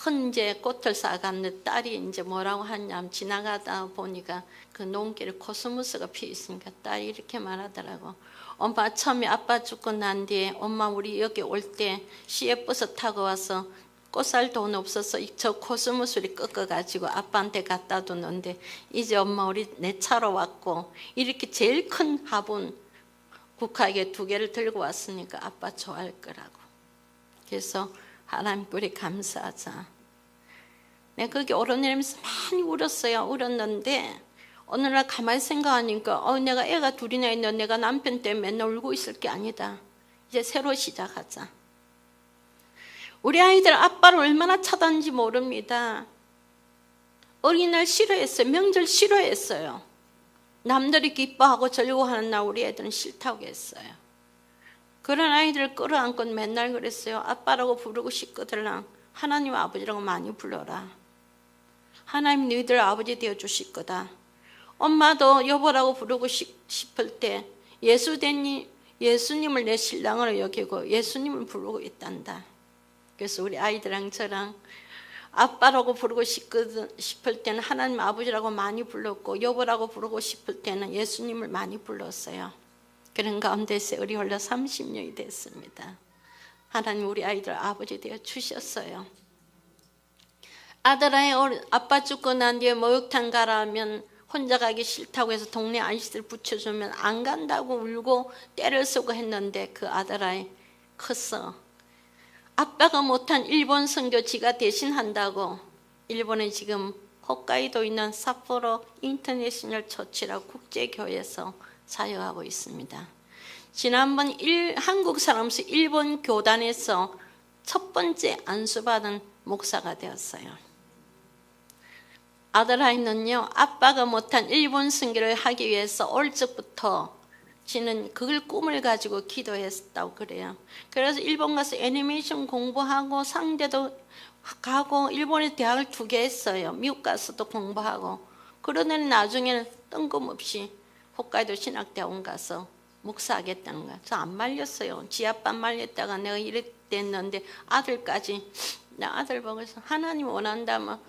큰 이제 꽃을 싸갔는데 딸이 이제 뭐라고 하냐면 지나가다 보니까 그 농길에 코스모스가 피어 있으니까 딸이 이렇게 말하더라고. 엄마 처음에 아빠 죽고 난 뒤에 엄마 우리 여기 올 때 시외버스 타고 와서 꽃 살 돈 없어서 저 코스모스를 꺾어가지고 아빠한테 갖다 뒀는데 이제 엄마 우리 내 차로 왔고 이렇게 제일 큰 화분 국화에 2개를 들고 왔으니까 아빠 좋아할 거라고. 그래서 하나님 우리 감사하자. 내가 거기 오르내리면서 많이 울었어요. 울었는데 어느 날 가만히 생각하니까 내가 애가 2이나 있는데 내가 남편 때문에 맨날 울고 있을 게 아니다. 이제 새로 시작하자. 우리 아이들 아빠를 얼마나 찾았는지 모릅니다. 어린이날 싫어했어요. 명절 싫어했어요. 남들이 기뻐하고 즐거워하는 날 우리 애들은 싫다고 했어요. 그런 아이들을 끌어안고 맨날 그랬어요. 아빠라고 부르고 싶거든. 하나님 아버지라고 많이 불러라. 하나님 너희들 아버지 되어주실 거다. 엄마도 여보라고 부르고 싶을 때 예수님을 내 신랑으로 여기고 예수님을 부르고 있단다. 그래서 우리 아이들랑 저랑 아빠라고 부르고 싶을 때는 하나님 아버지라고 많이 불렀고 여보라고 부르고 싶을 때는 예수님을 많이 불렀어요. 그런 가운데서 우리 홀로 30년이 됐습니다. 하나님 우리 아이들 아버지 되어 주셨어요. 아들아이 아빠 죽고 난 뒤에 목욕탕 가라면 혼자 가기 싫다고 해서 동네 아저씨들 붙여주면 안 간다고 울고 때를 쓰고 했는데 그 아들아이 컸어. 아빠가 못한 일본 선교 지가 대신한다고 일본에 지금 홋카이도에 있는 삿포로 인터내셔널 처치라고 국제교회에서 사역하고 있습니다. 지난번 한국 사람으로서 일본 교단에서 첫 번째 안수받은 목사가 되었어요. 아들아이는요 아빠가 못한 일본 선교를 하기 위해서 어릴 적부터 지는 그걸 꿈을 가지고 기도했다고 그래요. 그래서 일본 가서 애니메이션 공부하고 상대도 가고 일본에 대학을 2개 했어요. 미국 가서도 공부하고 그러더니 나중에는 뜬금없이 홋카이도 신학대학원 가서 목사하겠다는 거야. 저 안 말렸어요. 지 아빠 말렸다가 내가 이랬댔는데 아들까지 나 아들 보고서 하나님 원한다면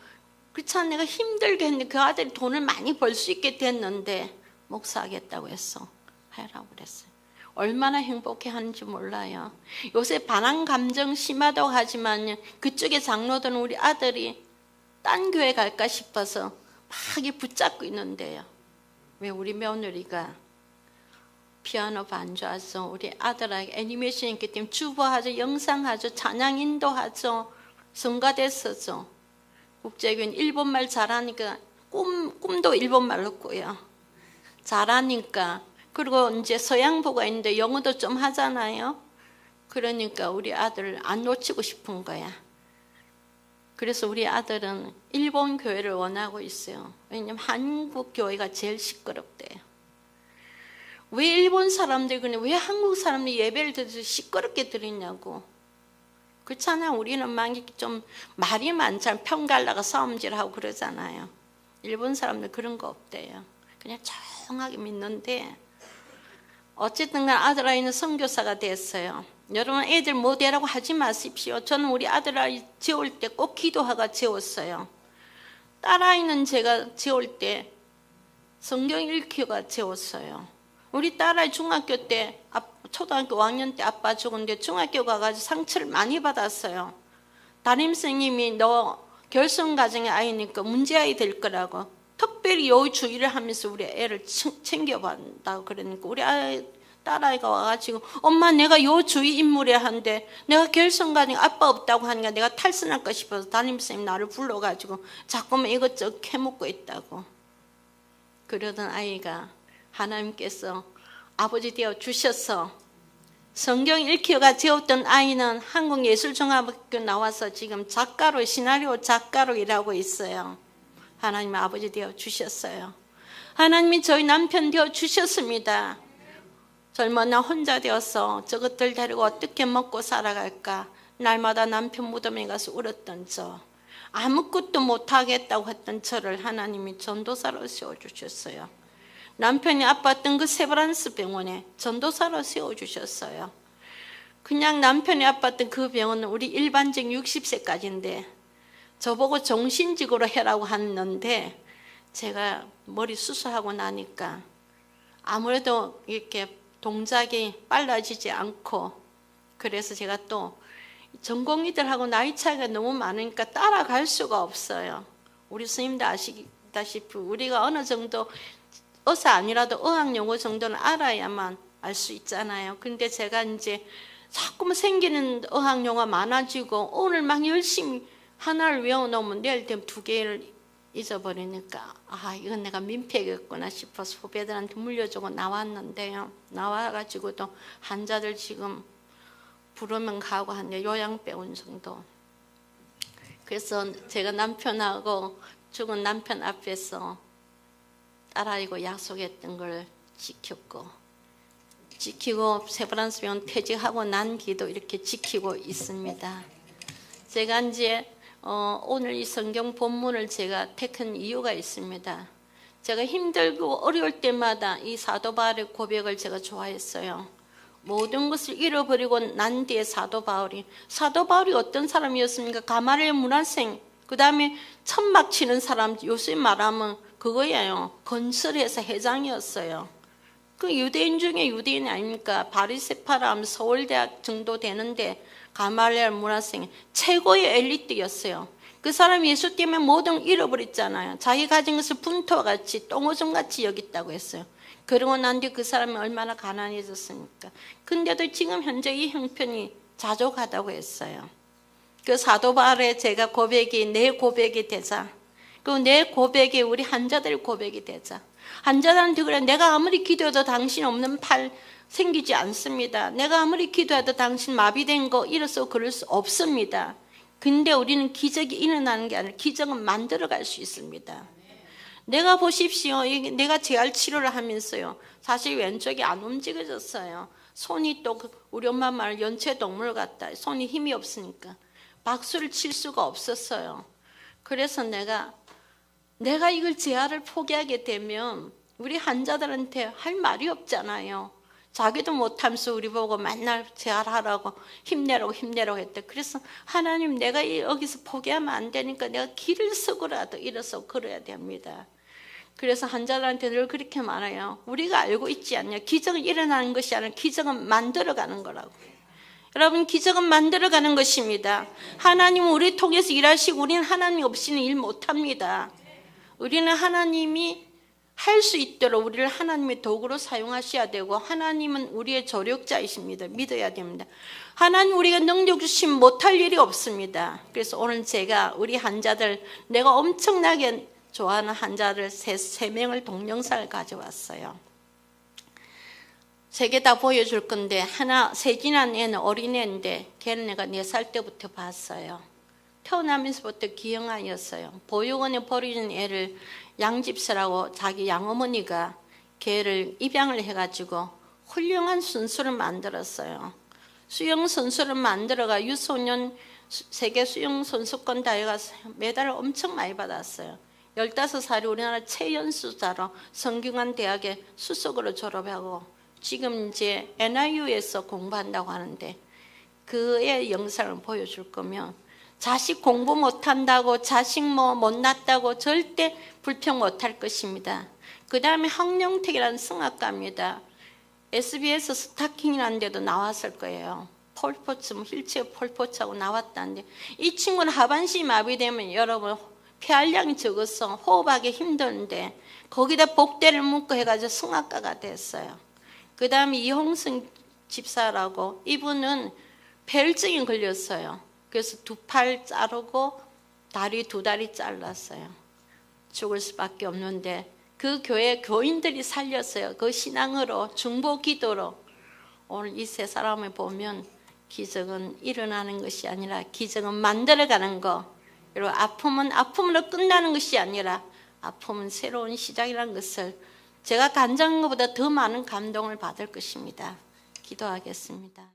그렇잖아 내가 힘들게 했는데 그 아들이 돈을 많이 벌 수 있게 됐는데 목사하겠다고 했어. 하라고 그랬어요. 얼마나 행복해하는지 몰라요. 요새 반항 감정 심하다고 하지만 그쪽에 장로들은 우리 아들이 딴 교회 갈까 싶어서 막 붙잡고 있는데요. 왜 우리 며느리가 피아노 반주하죠. 우리 아들에게 애니메이션 있기 때문에 주보하죠. 영상하죠. 찬양 인도하죠. 성가대 쓰죠. 국제교회는 일본말 잘하니까 꿈도 일본말로 꾸요. 잘하니까 그리고 이제 서양보가 있는데 영어도 좀 하잖아요. 그러니까 우리 아들을 안 놓치고 싶은 거야. 그래서 우리 아들은 일본 교회를 원하고 있어요. 왜냐면 한국 교회가 제일 시끄럽대요. 왜 일본 사람들 그러냐? 왜 한국 사람들이 예배를 드려서 시끄럽게 드리냐고. 그렇잖아요. 우리는 막 좀 말이 많잖아요. 편갈라가 싸움질하고 그러잖아요. 일본 사람들 그런 거 없대요. 그냥 조용하게 믿는데 어쨌든 간 아들아이는 선교사가 됐어요. 여러분 애들 뭐 되라고 하지 마십시오. 저는 우리 아들아이 재울 때 꼭 기도하고 재웠어요. 딸아이는 제가 재울 때 성경 읽히가 재웠어요. 우리 딸아이 중학교 때, 초등학교 5학년 때 아빠 죽었는데 중학교 가가지고 상처를 많이 받았어요. 담임선생님이 너 결손가정의 아이니까 문제아이 될 거라고 특별히 요주의를 하면서 우리 애를 챙겨본다고 그러니까 우리 딸아이가 와가지고 엄마 내가 요주의 인물이야 한데 내가 결손가정에 아빠 없다고 하니까 내가 탈선할까 싶어서 담임선생님 나를 불러가지고 자꾸만 이것저것 캐묻고 있다고. 그러던 아이가 하나님께서 아버지 되어 주셔서 성경 읽혀가 재웠던 아이는 한국예술종합학교 나와서 지금 작가로 시나리오 작가로 일하고 있어요. 하나님 아버지 되어 주셨어요. 하나님이 저희 남편 되어 주셨습니다. 젊은 나 혼자 되어서 저것들 데리고 어떻게 먹고 살아갈까 날마다 남편 무덤에 가서 울었던 저, 아무것도 못하겠다고 했던 저를 하나님이 전도사로 세워주셨어요. 남편이 아팠던 그 세브란스 병원에 전도사로 세워주셨어요. 그냥 남편이 아팠던 그 병원은 우리 일반적 60세까지인데 저보고 정신직으로 해라고 했는데 제가 머리 수술하고 나니까 아무래도 이렇게 동작이 빨라지지 않고 그래서 제가 또 전공의들하고 나이 차이가 너무 많으니까 따라갈 수가 없어요. 우리 스님도 아시다시피 우리가 어느 정도 의사 아니라도 의학용어 정도는 알아야만 알 수 있잖아요. 근데 제가 이제 자꾸만 생기는 의학용어가 많아지고 오늘 막 열심히 하나를 외워놓으면 내일 되면 2개를 잊어버리니까 이건 내가 민폐겠구나 싶어서 후배들한테 물려주고 나왔는데요. 나와가지고도 환자들 지금 부르면 가고 한데 요양병원 정도. 그래서 제가 남편하고 죽은 남편 앞에서 딸아이고 약속했던 걸 지키고 세브란스 병원 퇴직하고 난 뒤도 이렇게 지키고 있습니다. 제가 이제 오늘 이 성경 본문을 제가 택한 이유가 있습니다. 제가 힘들고 어려울 때마다 이 사도 바울의 고백을 제가 좋아했어요. 모든 것을 잃어버리고 난 뒤에 사도 바울이 어떤 사람이었습니까? 가말리엘 문화생, 그 다음에 천막 치는 사람, 요새 말하면 그거예요. 건설회사 회장이었어요. 그 유대인 중에 유대인 아닙니까? 바리새파람 서울대학 정도 되는데 가말리엘 문화생 최고의 엘리트였어요. 그 사람이 예수 때문에 모든 걸 잃어버렸잖아요. 자기 가진 것을 분토와 같이 똥오줌같이 여겼다고 했어요. 그러고 난 뒤에 그 사람이 얼마나 가난해졌습니까? 근데도 지금 현재 이 형편이 자족하다고 했어요. 그 사도 바울의 제가 고백이 내 고백이 되자, 그 내 고백이 우리 환자들 고백이 되자. 환자들한테 그래, 내가 아무리 기도해도 당신 없는 팔 생기지 않습니다. 내가 아무리 기도해도 당신 마비된 거 일어서 그럴 수 없습니다. 근데 우리는 기적이 일어나는 게 아니라 기적은 만들어갈 수 있습니다. 내가 보십시오. 내가 재활 치료를 하면서요, 사실 왼쪽이 안 움직여졌어요. 손이 또 우리 엄마 말 연체동물 같다. 손이 힘이 없으니까 박수를 칠 수가 없었어요. 그래서 내가 이걸 재활을 포기하게 되면 우리 환자들한테 할 말이 없잖아요. 자기도 못하면서 우리 보고 맨날 재활하라고 힘내라고 했대. 그래서 하나님, 내가 여기서 포기하면 안 되니까 내가 길을 쓰고라도 일어서 걸어야 됩니다. 그래서 환자들한테 늘 그렇게 말해요. 우리가 알고 있지 않냐? 기적은 일어나는 것이 아니라 기적은 만들어가는 거라고. 여러분, 기적은 만들어가는 것입니다. 하나님은 우리 통해서 일하시고 우리는 하나님 없이는 일 못합니다. 우리는 하나님이 할 수 있도록 우리를 하나님의 도구로 사용하셔야 되고, 하나님은 우리의 조력자이십니다. 믿어야 됩니다. 하나님 우리가 능력 주시면 못할 일이 없습니다. 그래서 오늘 제가 우리 환자들, 내가 엄청나게 좋아하는 환자들 세 명을 동영상을 가져왔어요. 3개 다 보여줄 건데, 하나 세진한 애는 어린애인데 걔는 내가 4살 때부터 봤어요. 태어나면서부터 기형아였어요. 보육원에 버려진 애를 양집사라고 자기 양어머니가 걔를 입양을 해가지고 훌륭한 선수를 만들었어요. 수영 선수를 만들어가 유소년 세계 수영 선수권 대회 가서 메달을 엄청 많이 받았어요. 15살이 우리나라 최연소자로 성균관 대학에 수석으로 졸업하고 지금 이제 NIU에서 공부한다고 하는데, 그의 영상을 보여줄 거면 자식 공부 못한다고, 자식 못났다고 절대 불평 못할 것입니다. 그 다음에 황영택이라는 성악가입니다. SBS 스타킹이라는 데도 나왔을 거예요. 폴포츠, 휠체어 폴포츠하고 나왔다는데 이 친구는 하반신이 마비되면 여러분 폐활량이 적어서 호흡하기 힘든데 거기다 복대를 묶고 해가지고 승악가가 됐어요. 그 다음에 이홍승 집사라고 이분은 폐혈증이 걸렸어요. 그래서 두 팔 자르고 다리 두 다리 잘랐어요. 죽을 수밖에 없는데 그 교회 교인들이 살렸어요. 그 신앙으로 중보 기도로. 오늘 이 세 사람을 보면 기적은 일어나는 것이 아니라 기적은 만들어가는 거. 그리고 아픔은 아픔으로 끝나는 것이 아니라 아픔은 새로운 시작이라는 것을 제가 간증한 것보다 더 많은 감동을 받을 것입니다. 기도하겠습니다.